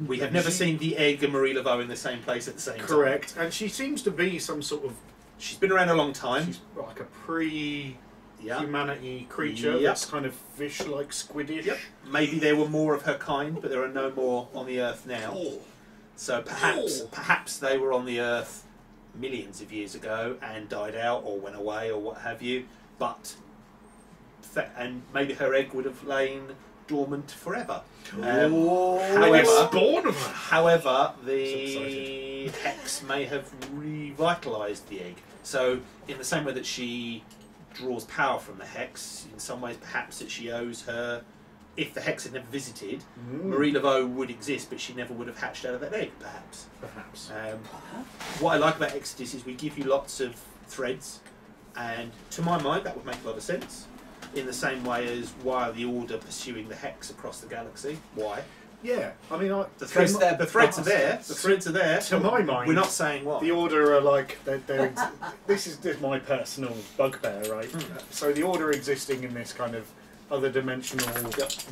we have never seen the egg and Marie Laveau in the same place at the same time. Correct, and she seems to be some sort of. She's been around a long time. She's like a pre-humanity creature that's kind of fish-like, squiddish. Yep. Maybe there were more of her kind, but there are no more on the Earth now. So perhaps they were on the Earth millions of years ago and died out or went away or what have you. But and maybe her egg would have lain dormant forever. However, the hex may have revitalised the egg. So in the same way that she draws power from the hex, in some ways perhaps that she owes her. If the hex had never visited, Marie Laveau would exist, but she never would have hatched out of that egg, perhaps. Perhaps. What I like about Exodus is we give you lots of threads, and to my mind that would make a lot of sense. In the same way as why are the Order pursuing the hex across the galaxy? Why? Yeah, I mean, the threads are there. The threads are there. To my mind, we're not saying why. The Order are like this is my personal bugbear, right? So the Order existing in this kind of other dimensional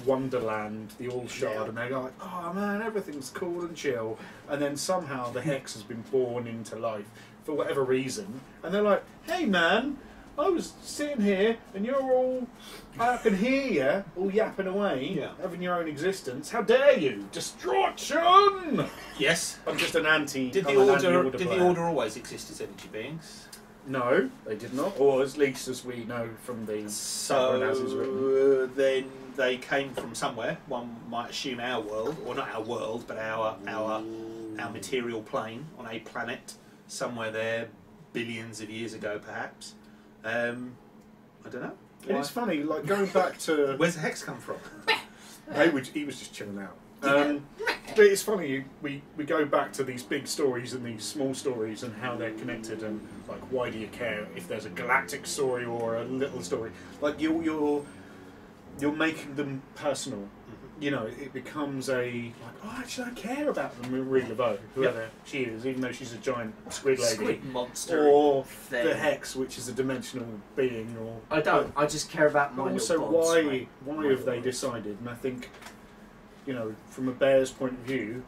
wonderland, the All Shard, and they're like, oh man, everything's cool and chill, and then somehow the hex has been born into life for whatever reason, and they're like, hey man, I was sitting here and you're all, I can hear you all yapping away, having your own existence. How dare you? Destruction! Yes. I'm just an anti. Did the Order always exist as energy beings? No, they did not, or at least as we know from the So then they came from somewhere. One might assume our world, or not our world, but our material plane on a planet somewhere there, billions of years ago, perhaps. I don't know. And it's funny, like going back to where's the hex come from? He was just chilling out. But it's funny, we go back to these big stories and these small stories and how they're connected, and like why do you care if there's a galactic story or a little story? Like you're making them personal. You know, it becomes like, oh, actually I care about the Marie Laveau, whoever she is, even though she's a giant squid lady, squid monster, or thing. The hex, which is a dimensional being. Or I don't. I just care about my. Also, little why have they decided? And I think, you know, from a bear's point of view,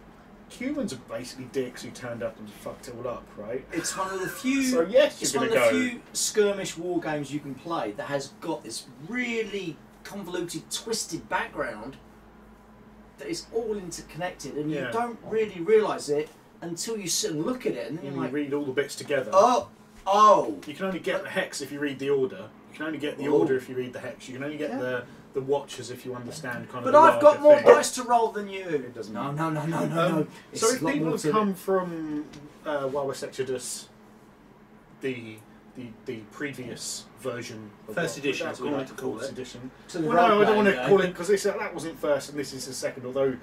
humans are basically dicks who turned up and fucked it all up, right? It's one of the few. So yes, it's you're one going of to the go. few skirmish war games you can play that has got this really convoluted, twisted background that is all interconnected, and you don't really realise it until you sit and look at it, and then you're like, read all the bits together. Oh! You can only get the hex if you read the Order. You can only get the Order if you read the hex. You can only get the Watchers if you understand kind of. But I've got more thing. dice to roll than you. It doesn't. No. So if people have come from Wild West Exodus, the previous version, of first edition, as we like to call it. Edition. No, I don't want to call it because that wasn't first and this is the second. Although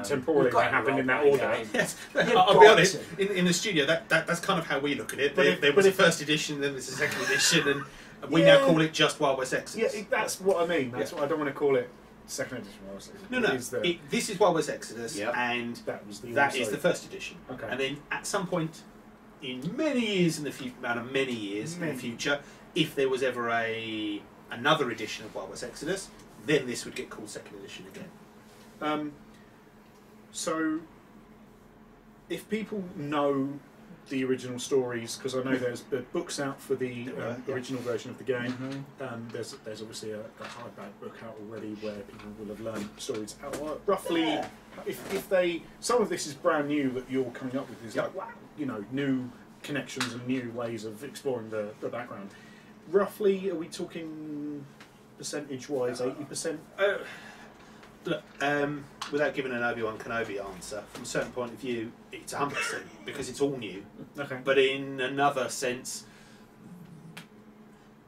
temporally it happened in that order. Yes. I'll be honest. In the studio, that's kind of how we look at it. There was a first edition, then there's a second edition, and we now call it just Wild West Exodus. Yeah, that's what I mean. That's what I don't want to call it. Second edition Wild West Exodus. No. This is Wild West Exodus, and that is the first edition. Okay. And then at some point, in many years in the future, in the future, if there was ever another edition of Wild West Exodus, then this would get called second edition again. So, if people know the original stories, because I know there's books out for the original version of the game. There's obviously a hardback book out already where people will have learned stories. Roughly, if they some of this is brand new that you're coming up with is like wow, you know, new connections and new ways of exploring the background. Roughly, are we talking percentage-wise, 80%? Look, without giving an Obi-Wan Kenobi answer, from a certain point of view, it's 100% because it's all new. Okay. But in another sense,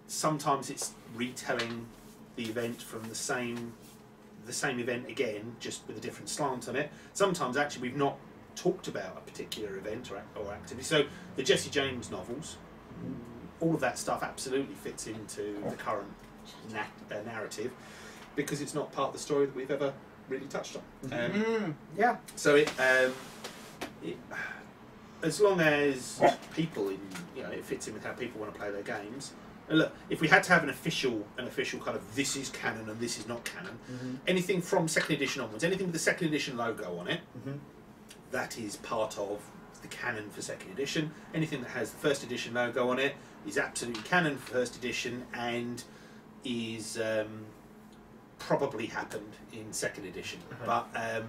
sometimes it's retelling the event from the same event again, just with a different slant on it. Sometimes actually we've not talked about a particular event or activity. So the Jesse James novels, all of that stuff absolutely fits into the current narrative, because it's not part of the story that we've ever really touched on. Yeah. So it as long as people it fits in with how people want to play their games. And look, if we had to have an official kind of this is canon and this is not canon, anything from second edition onwards, anything with the second edition logo on it, that is part of the canon for second edition. Anything that has the first edition logo on it is absolutely canon for first edition and is probably happened in second edition. But have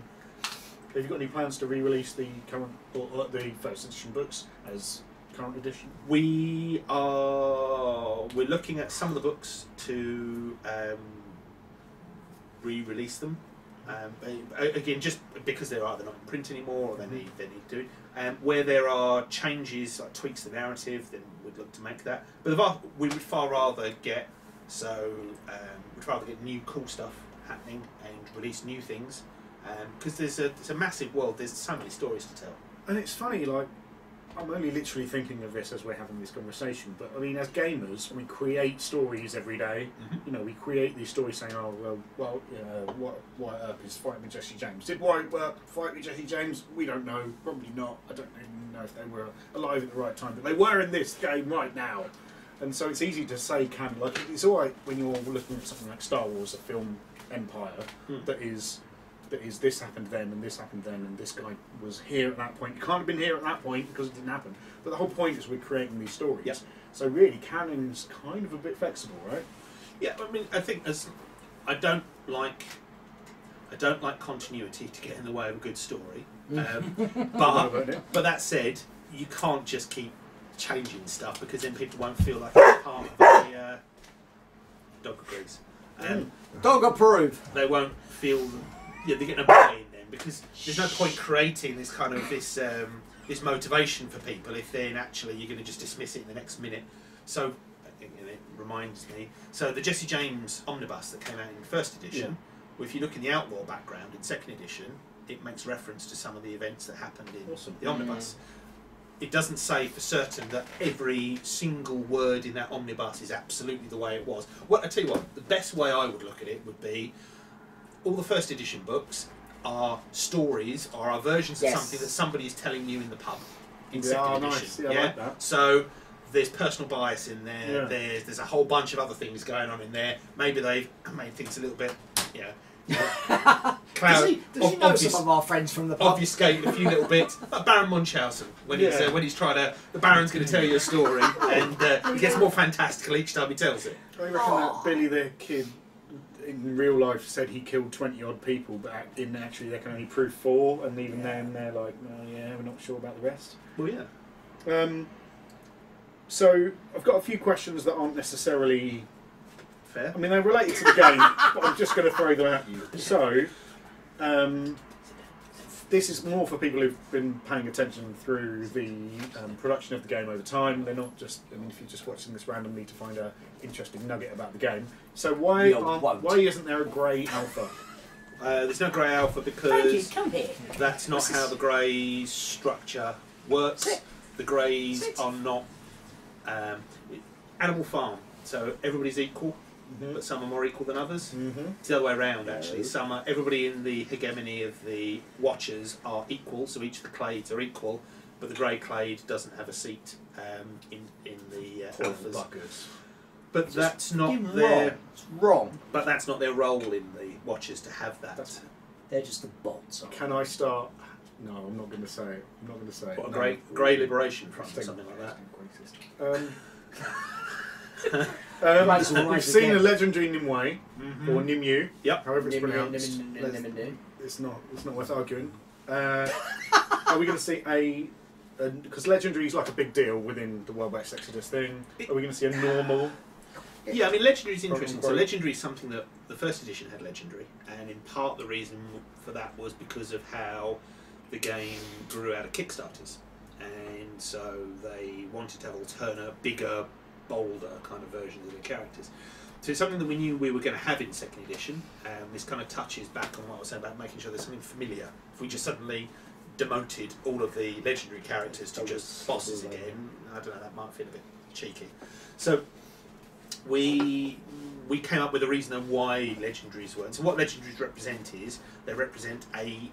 you got any plans to re-release the current or the first edition books as current edition? we're looking at some of the books to re-release them. Again, just because they're either not in print anymore or they need doing. Where there are changes, like tweaks to the narrative, then we'd look to make that. But we would far rather get new cool stuff happening and release new things, because there's a massive world. There's so many stories to tell. And it's funny, like, I'm only literally thinking of this as we're having this conversation, but I mean, as gamers, we create stories every day. You know, we create these stories saying, "Oh, Wyatt Earp is fighting with Jesse James." Did Wyatt Earp fight with Jesse James? We don't know. Probably not. I don't even know if they were alive at the right time, but they were in this game right now. And so it's easy to say canon. Like, it's all right when you're looking at something like Star Wars, a film empire that is this happened then and this happened then and this guy was here at that point. You can't have been here at that point because it didn't happen. But the whole point is we're creating these stories. Yep. So really, canon's kind of a bit flexible, right? Yeah, I mean, I think I don't like continuity to get in the way of a good story. But that said, you can't just keep changing stuff, because then people won't feel like it's part of a dog agrees. Dog approve. They won't feel they're getting a buy in then, because there's no point creating this kind of this motivation for people if then actually you're going to just dismiss it in the next minute. So I think it reminds me. So the Jesse James omnibus that came out in first edition, well, if you look in the Outlaw background in second edition, it makes reference to some of the events that happened in the omnibus. It doesn't say for certain that every single word in that omnibus is absolutely the way it was. Well, I tell you what, the best way I would look at it would be all the first edition books are stories or are versions of something that somebody is telling you in the pub in second edition. Nice. Yeah, I like that. So there's personal bias in there. There's a whole bunch of other things going on in there. Maybe they've made things a little bit, Does he know some of our friends from the pub? Obfuscate a few little bits. Like Baron Munchausen, when he's trying to, the Baron's going to tell you a story, and he gets more fantastical each time he tells it. I reckon that Billy the Kid in real life said he killed 20 odd people, but in actually they can only prove 4, and even then they're like, we're not sure about the rest. Well, yeah. So I've got a few questions that aren't necessarily fair. I mean, they're related to the game, but I'm just going to throw them at you. So, this is more for people who've been paying attention through the production of the game over time. They're not just, if you're just watching this randomly to find an interesting nugget about the game. So why isn't there a grey alpha? There's no grey alpha because Come here. that's not how the grey structure works. The greys are not Animal Farm, so everybody's equal. But some are more equal than others. It's the other way around, actually. Everybody in the hegemony of the Watchers are equal, so each of the clades are equal, but the grey clade doesn't have a seat in the alphas. But that's not their wrong. But that's not their role in the Watchers to have that. They're just the bots. Can I start? No, I'm not going to say it. I'm not going to say it. What, a grey liberation front or something like that. We've seen a legendary Nimue or Nimue, however it's pronounced. It's not worth arguing. Are we going to see because legendary is like a big deal within the World West Exodus thing? Are we going to see a normal? Yeah, I mean, legendary is interesting. So legendary is something that the first edition had legendary, and in part the reason for that was because of how the game grew out of Kickstarters, and so they wanted to have alternate, bigger, bolder kind of versions of the characters. So it's something that we knew we were going to have in second edition. This kind of touches back on what I was saying about making sure there's something familiar. If we just suddenly demoted all of the legendary characters to just bosses again, I don't know, that might feel a bit cheeky. So we came up with a reason of why legendaries were. And so what legendaries represent is they represent an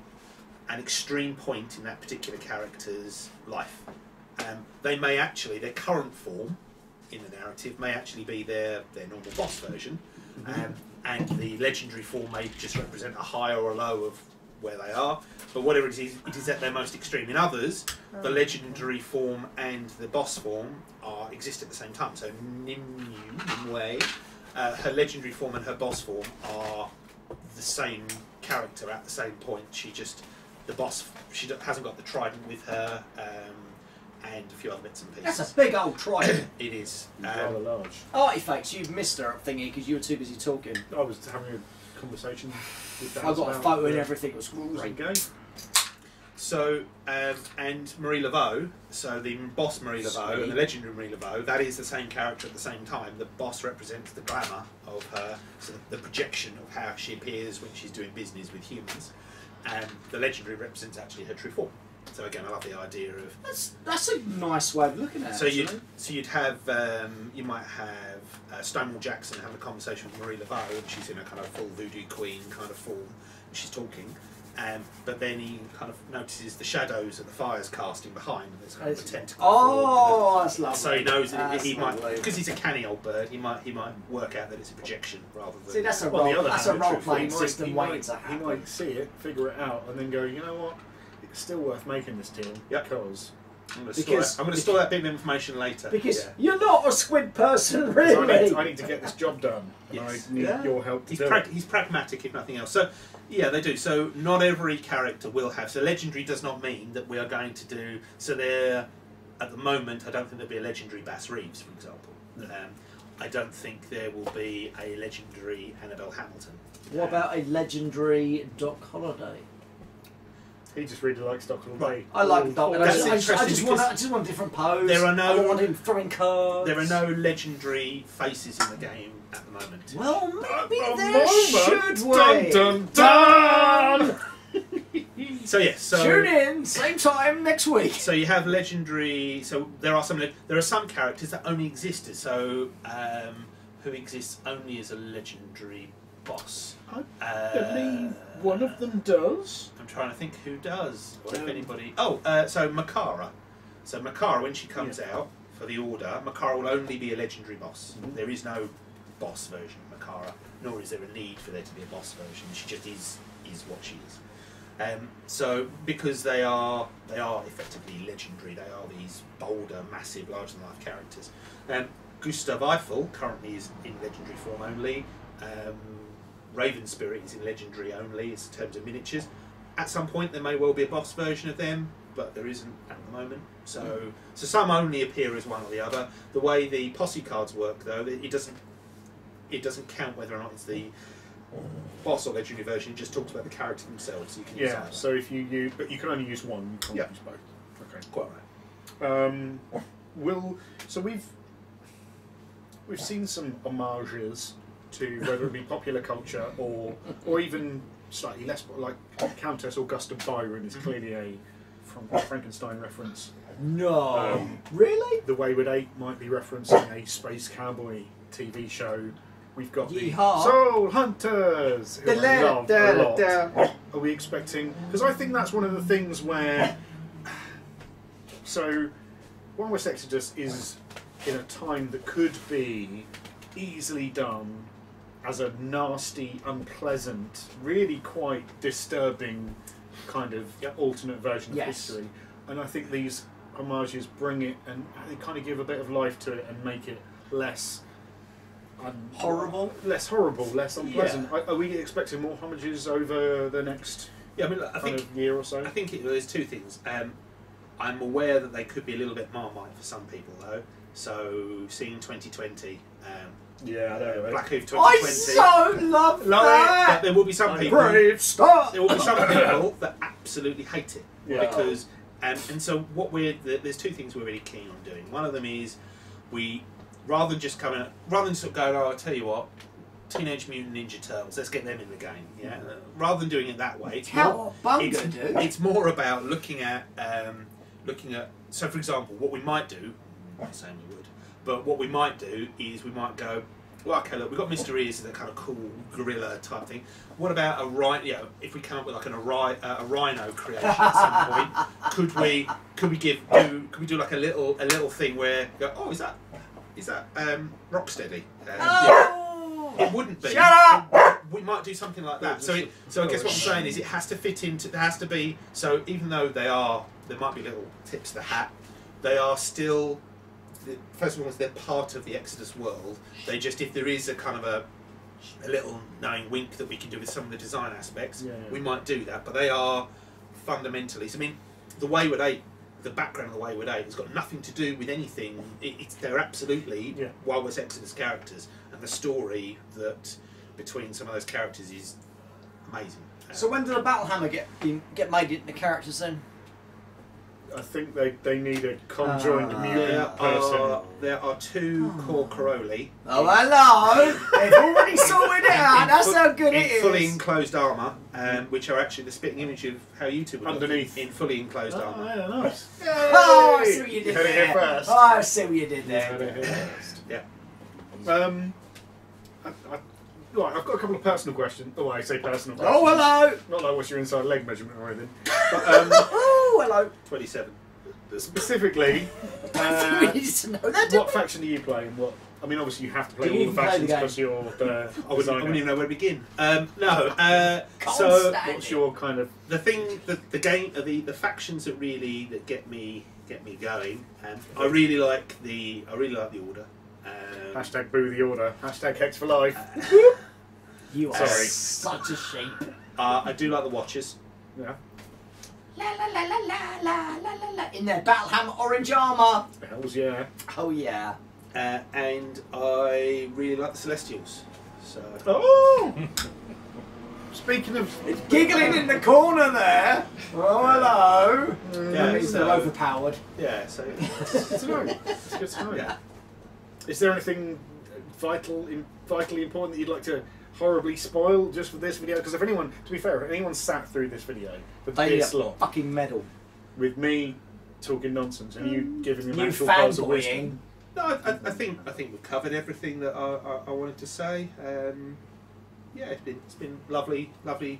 extreme point in that particular character's life. They may actually, their current form in the narrative may actually be their normal boss version, and the legendary form may just represent a high or a low of where they are, but whatever it is at their most extreme. In others, the legendary form and the boss form exist at the same time. So Nimue, her legendary form and her boss form are the same character at the same point. She hasn't got the trident with her, and a few other bits and pieces. That's a big old trident. It is. Rather large. Artifacts, you've missed her thingy because you were too busy talking. I was having a conversation with Dan. I got a photo and everything. It was great. Game. So, and Marie Laveau, so the boss Marie Laveau and the legendary Marie Laveau, that is the same character at the same time. The boss represents the glamour of her, so the projection of how she appears when she's doing business with humans, and the legendary represents actually her true form. So again, I love the idea of that's a nice way of looking at it. So you'd have you might have Stonewall Jackson having a conversation with Marie Laveau, and she's in a kind of full voodoo queen kind of form, and she's talking. But then he kind of notices the shadows that the fire's casting behind, and there's kind of a tentacle. Oh, that's lovely. So he knows that he might, because he's a canny old bird, he might work out that it's a projection rather than. See, that's a role playing system waiting to happen. He might see it, figure it out, and then go, you know what? It's still worth making this team because I'm going to store that bit of information later. Because you're not a squid person, really. I need to get this job done. Yes. And I need your help to do it. He's pragmatic, if nothing else. So, yeah, they do. So, not every character will have. So, legendary does not mean that we are going to do. So, at the moment, I don't think there'll be a legendary Bass Reeves, for example. No. I don't think there will be a legendary Annabelle Hamilton. What about a legendary Doc Holliday? He just really likes Doc Holliday. I like Doc. I just want a different pose. There are no. I don't want him throwing cards. There are no legendary faces in the game at the moment. Well, maybe there should be. Dun dun dun. So yes, tune in same time next week. So you have legendary. So there are some characters that only exist as who exists only as a legendary boss. I believe one of them does. I'm trying to think who does, or if anybody. So Makara. So Makara, when she comes out for the order, Makara will only be a legendary boss. Mm-hmm. There is no boss version of Makara, nor is there a need for there to be a boss version. She just is what she is. So because they are effectively legendary, they are these bolder, massive, larger than life characters. Gustav Eiffel currently is in legendary form only. Raven Spirit is in legendary only in terms of miniatures. At some point there may well be a boss version of them, but there isn't at the moment. So some only appear as one or the other. The way the posse cards work though, it doesn't count whether or not it's the boss or legendary version. It just talks about the character themselves. So you can use either. So if you use, but you can only use one. You can't use both. Okay, quite right. We've seen some homages to whether it be popular culture or even slightly less, like Countess Augusta Byron is clearly a Frankenstein reference. No, really? The Wayward Eight might be referencing a space cowboy TV show. We've got the Soul Hunters, who I love a lot. Are we expecting? Because I think that's one of the things where. So, Wild West Exodus is in a time that could be easily done as a nasty, unpleasant, really quite disturbing kind of alternate version of history. And I think these homages bring it and they kind of give a bit of life to it and make it less horrible, less unpleasant. Are we expecting more homages over the next I think year or so? I think there's two things. I'm aware that they could be a little bit Marmite for some people though. So seeing 2020, Yeah, I know. Battlecave 2020. I so love that. But there will be some people. Brave start. There will be some people that absolutely hate it because, and so what there's two things we're really keen on doing. One of them is rather than sort of going, oh, I'll tell you what, Teenage Mutant Ninja Turtles, let's get them in the game. Yeah, rather than doing it that way, it's more about looking at. So, for example, what we might do, I'm not saying we would, but what we might do is we might go, well, okay, look, we've got Mr. Ears as a kind of cool gorilla type thing. What about a rhino? If we come up with like a rhino creation at some point, could we do like a little thing where go, oh, is that Rocksteady? It wouldn't be. Shut up! We might do something like that. So I guess what I'm saying is it has to fit into. There has to be. So even though there might be little tips to the hat, they are still. First of all, they're part of the Exodus world. They just, if there is a kind of a little knowing wink that we can do with some of the design aspects, we might do that. But they are fundamentally. So, I mean, the background of the Wayward 8 has got nothing to do with anything. They're absolutely Wild West Exodus characters, and the story that between some of those characters is amazing. So when did the Battlehammer get made into characters then? I think they need a conjoined mutant person. There are two core Corolli. Oh, hello! They've already sorted it out. That's how good it is. Fully enclosed armour, which are actually the spitting image of how you two would underneath look in fully enclosed armour. Yeah, nice. Oh, I see what you did Heard it here there. first. Oh, I see what you did there. Yeah. Right, I've got a couple of personal questions. Oh, I say personal questions. Oh, hello! Not like what's your inside leg measurement or anything. But, Oh, hello! 27. specifically, we need to know that. what faction do you play and what? I mean, obviously you have to play all the factions because you're the I wouldn't even know where to begin. So what's your kind of the factions that get me going? I really like the Order. hashtag boo the Order, hashtag Hex for life. You are Sorry. such a sheep. I do like the Watchers. Yeah. La la la la la la la la la. In their Battlehammer orange armour. Hells yeah. Oh yeah. And I really like the Celestials. So. Oh! Speaking of Giggling in the corner there. Oh hello. Yeah, They're so- overpowered. Yeah. So. it's good to know. It's good to know. Yeah. Is there anything vitally important that you'd like to horribly spoil just for this video? Because if anyone, to be fair, if anyone sat through this video for They this long fucking medal. with me talking nonsense and you giving me You actual pearls of fanboying. wisdom, No, I think we've covered everything that I wanted to say. Yeah, it's been lovely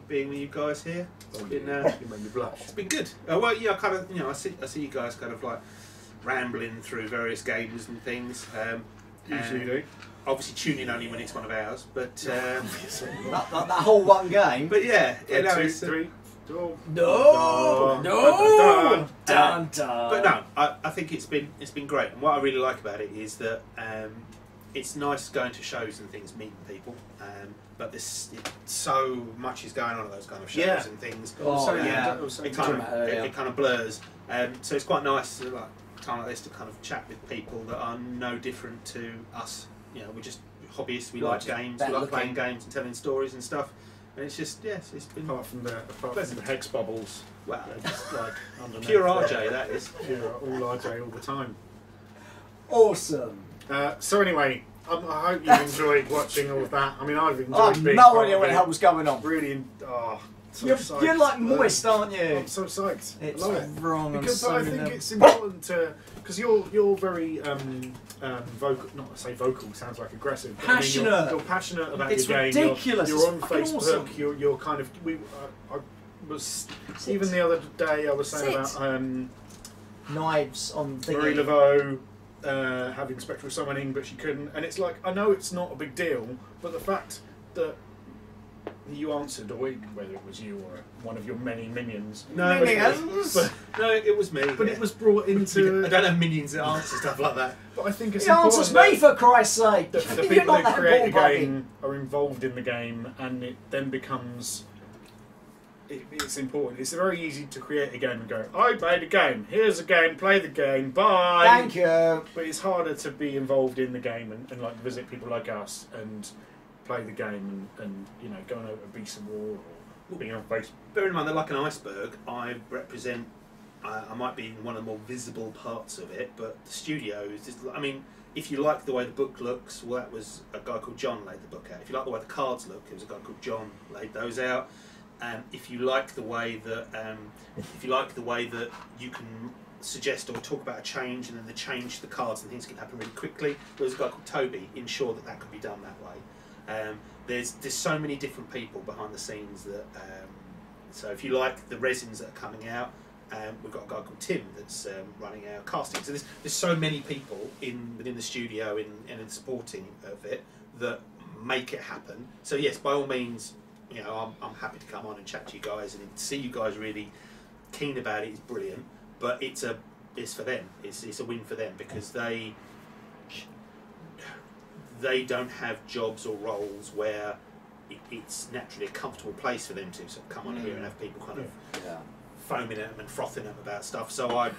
being with you guys here. It's been you made me blush. it's been good. Well, yeah, kind of I see you guys kind of like rambling through various games and things. Usually do. Obviously, tune in only when it's one of ours, but that whole one game. but yeah, One, no, two, it's, three. Oh. No, Dun, no, dun, dun dun. but no, I think it's been great. And what I really like about it is that it's nice going to shows and things, meeting people. But so much is going on at those kind of shows and things. It kind of blurs. So it's quite nice to, like time like this to kind of chat with people that are no different to us. You know, we're just hobbyists. We like games. We like playing games and telling stories and stuff. And it's just it's been Apart from the hex bubbles. Wow. Just like underneath Pure there. RJ, that is. Pure all RJ all the time. Awesome. So anyway, I hope you've enjoyed watching all of that. I mean, I've enjoyed I have being no part idea of what the it. hell was going on. Really, so You're psyched. like moist, aren't you? I'm so psyched. It's I love it. wrong. Because on I so think many it's important to, because you're very vocal. Not to say vocal sounds like aggressive. But Passionate. I mean, you're passionate about It's your game. ridiculous. You're on It's fucking Facebook. awesome. You're kind of. I was even the other day. I was saying about knives on Marie thingy. Laveau having spectral summoning, but she couldn't. And it's like, I know it's not a big deal, but the fact that you answered, or whether it was you or one of your many minions. No, Minions? no, it was me. But it was brought into. I don't have minions that answer stuff like that. But I think it's He answers important me for Christ's sake. that the You're people not that that create a ball-bugging. game are involved in the game, and it then becomes. it's important. It's very easy to create a game and go, I played a game, here's a game, play the game, bye. Thank you. But it's harder to be involved in the game and like visit people like us and play the game and you know, go on a Beast of War or being on Facebook. Bear in mind, they're like an iceberg. I represent. I might be in one of the more visible parts of it, but the studio is just. I mean, if you like the way the book looks, well, that was a guy called John laid the book out. If you like the way the cards look, it was a guy called John laid those out. If you like the way that you can suggest or talk about a change and then the change to the cards and things can happen really quickly, there was a guy called Toby ensured that could be done that way. There's so many different people behind the scenes that. So if you like the resins that are coming out, we've got a guy called Tim that's running our casting. So there's so many people within the studio and supporting of it that make it happen. So yes, by all means, you know, I'm happy to come on and chat to you guys and see you guys really keen about it is brilliant. But it's for them. It's a win for them because they don't have jobs or roles where it's naturally a comfortable place for them to sort of come on here and have people kind of foaming at them and frothing them about stuff. So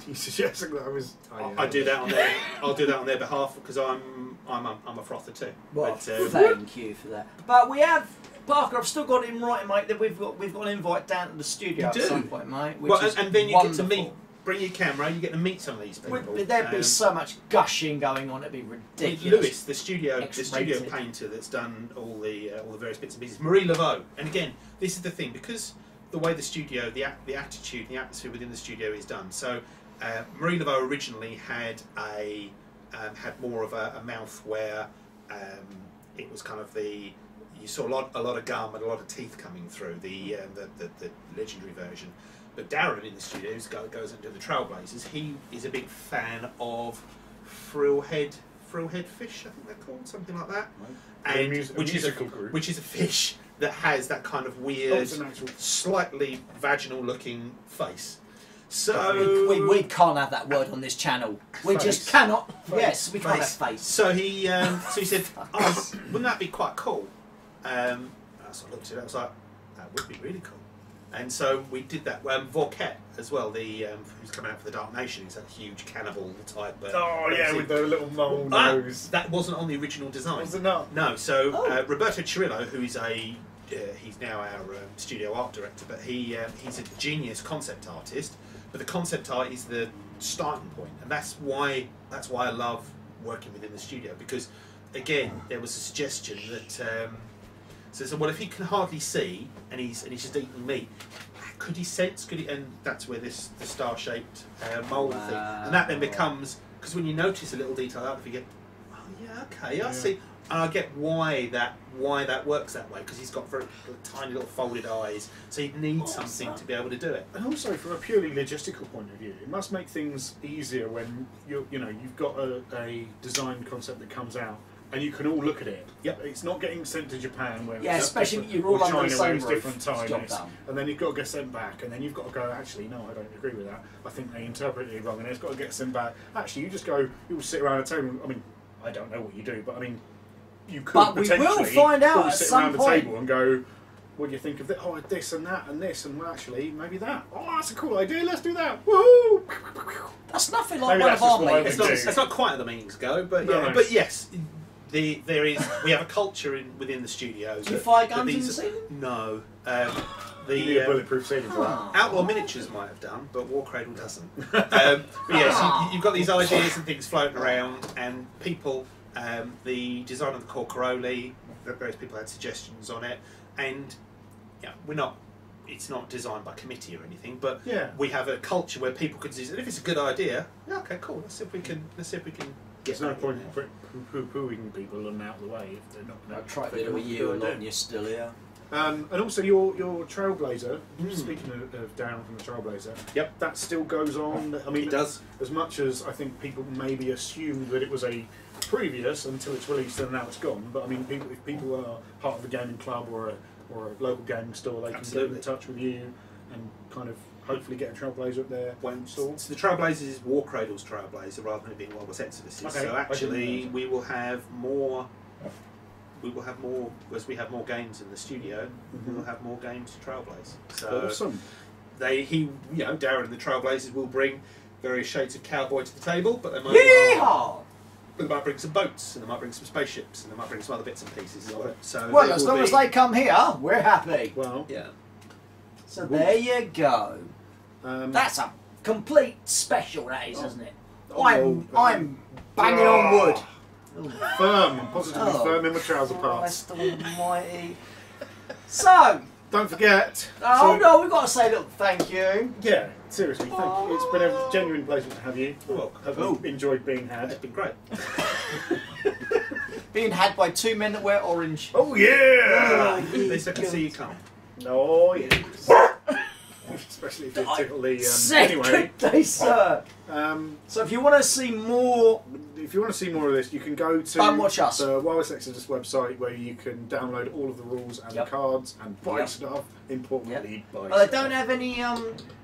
You suggesting that I do that on their I'll do that on their behalf because I'm a frother too. Well, but, thank you for that. But we have Parker. I've still got him right, mate. That we've got an invite down to the studio at some point, mate. Which is and then you wonderful. get to meet. Bring your camera. You get to meet some of these people. There'd be so much gushing going on. It'd be ridiculous. Lewis, the studio painter that's done all the various bits and pieces. Marie Laveau, and again, this is the thing because the way the studio, the attitude, the atmosphere within the studio is done. So Marie Laveau originally had had more of a mouth where it was kind of you saw a lot of gum and a lot of teeth coming through the legendary version. But Darren in the studios goes into the Trailblazers. He is a big fan of frillhead fish, I think they're called, something like that. Right. And which is a fish that has that kind of weird, slightly vaginal-looking face. So we can't have that word on this channel. We just cannot. Face. Yes, we can't have face. So he said, "Oh, wouldn't that be quite cool?" I sort of looked at it. I was like, "That would be really cool." And so we did that. Warcradle as well, who's coming out for the Dark Nation. He's that huge cannibal type. With the little mole nose. That wasn't on the original design. Was it not? No. So Roberto Cirillo, who is he's now our studio art director, but he's a genius concept artist. But the concept art is the starting point, and that's why I love working within the studio because, again, there was a suggestion that. So well, if he can hardly see and he's just eating meat, could he sense? And that's where the star-shaped mould thing, and that then becomes because when you notice a little detail out, if you get, oh yeah, okay, I see, and I get why that works that way because he's got very tiny little folded eyes, so he'd need something to be able to do it. And also, from a purely logistical point of view, it must make things easier when you've got a design concept that comes out. And you can all look at it. Yep. It's not getting sent to Japan where especially you're all under the same roof. Different time, and then you've got to get sent back, and then you've got to go. Actually, no, I don't agree with that. I think they interpreted it wrong, and it's got to get sent back. Actually, you just go. You will sit around a table. I mean, I don't know what you do, but I mean, you could potentially we will find out at sit some around point. the table and go. What do you think of this? Oh, this and that and this, and well, actually, maybe that. Oh, that's a cool idea. Let's do that. Woohoo! That's nothing like one of our meetings. It's not quite how the meetings go, but no. But yes. We have a culture within the studios. Do you fire guns in the ceiling? No. You need a bulletproof ceiling for that. Outlaw Miniatures might have done, but Warcradle doesn't. But yes, you've got these ideas and things floating around, and people, the design of the Corcaroli, various people had suggestions on it, and it's not designed by committee or anything, but we have a culture where people could say, if it's a good idea, okay, cool. Let's see if we can. There's no point in poo-pooing people and out of the way if they're not. I tried it with you a lot, and you're still here. And also your Trailblazer. Speaking of Darren from the Trailblazer, that still goes on. I mean, it does. As much as I think people maybe assumed that it was a previous until it's released and now it's gone. But I mean, if people are part of a gaming club or a local gaming store, they can get in touch with you and kind of hopefully get a Trailblazer up there. So the Trailblazers is Warcradle's Trailblazer rather than it being Wild West Exodus. Okay, so actually we will have more we will have more, as we have more games in the studio, we will have more games to Trailblaze. So Awesome. Darren and the Trailblazers will bring various shades of cowboy to the table, but they might, Yeehaw! but they might bring some boats, and they might bring some spaceships, and they might bring some other bits and pieces of it. So Well, as long as they come here, we're happy. Well, yeah. So there you go. That's a complete special, that is, isn't it? I'm banging on wood. Firm, positively firm in my trouser parts. Christ almighty. So, Don't forget. no, we've got to say a little thank you. Yeah, seriously, thank you. It's been a genuine pleasure to have you. Well, I've enjoyed being had. it's been great. Being had by two men that wear orange. Oh yeah! At least I can see you come. Oh yes. Especially if you tickle the. Anyway, Day, sir. So if you want to see more, if you want to see more of this, you can go to Don't watch us. the Wireless Exodus website where you can download all of the rules and the cards and buy stuff. Importantly, buy. they don't have any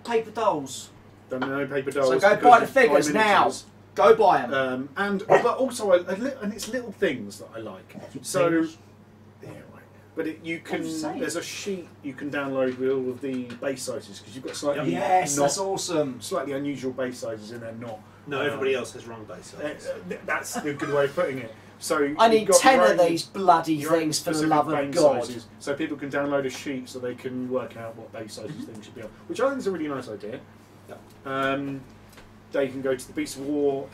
paper dolls. Don't know paper dolls. So go buy the figures now. Go buy them. But also, and it's little things that I like. So, yeah, right. But you can. There's a sheet you can download with all of the base sizes because you've got slightly. Yes, that's awesome. Slightly unusual base sizes in there, not. No, everybody else has wrong base sizes. That's a good way of putting it. So I need 10 of these bloody things for the love of God. Sizes, so people can download a sheet so they can work out what base sizes things should be on, which I think is a really nice idea. Yeah. They can go to the Beasts of War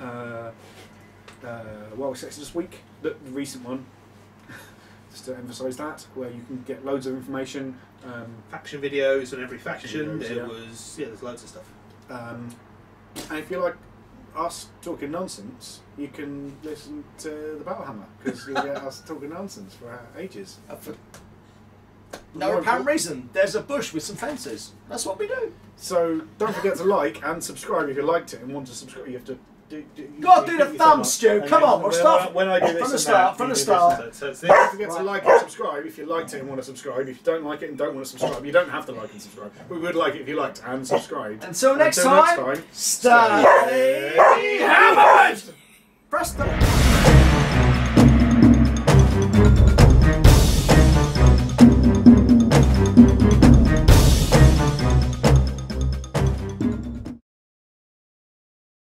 Wireless Exodus Week, the recent one, just to emphasise that, where you can get loads of information. Faction videos on every faction. Videos, There's loads of stuff. And if you like us talking nonsense, you can listen to the Battlehammer because you'll get us talking nonsense for ages. For no apparent reason. There's a bush with some fences. That's what we do. So don't forget to like and subscribe if you liked it and want to subscribe. You have to do the thumb, Stu. Come on, we'll start when I do this from the start. So don't forget to like and subscribe if you liked it and want to subscribe. If you don't like it and don't want to subscribe, you don't have to like and subscribe. We would like it if you liked and subscribed. Until next time, stay hammered. Press the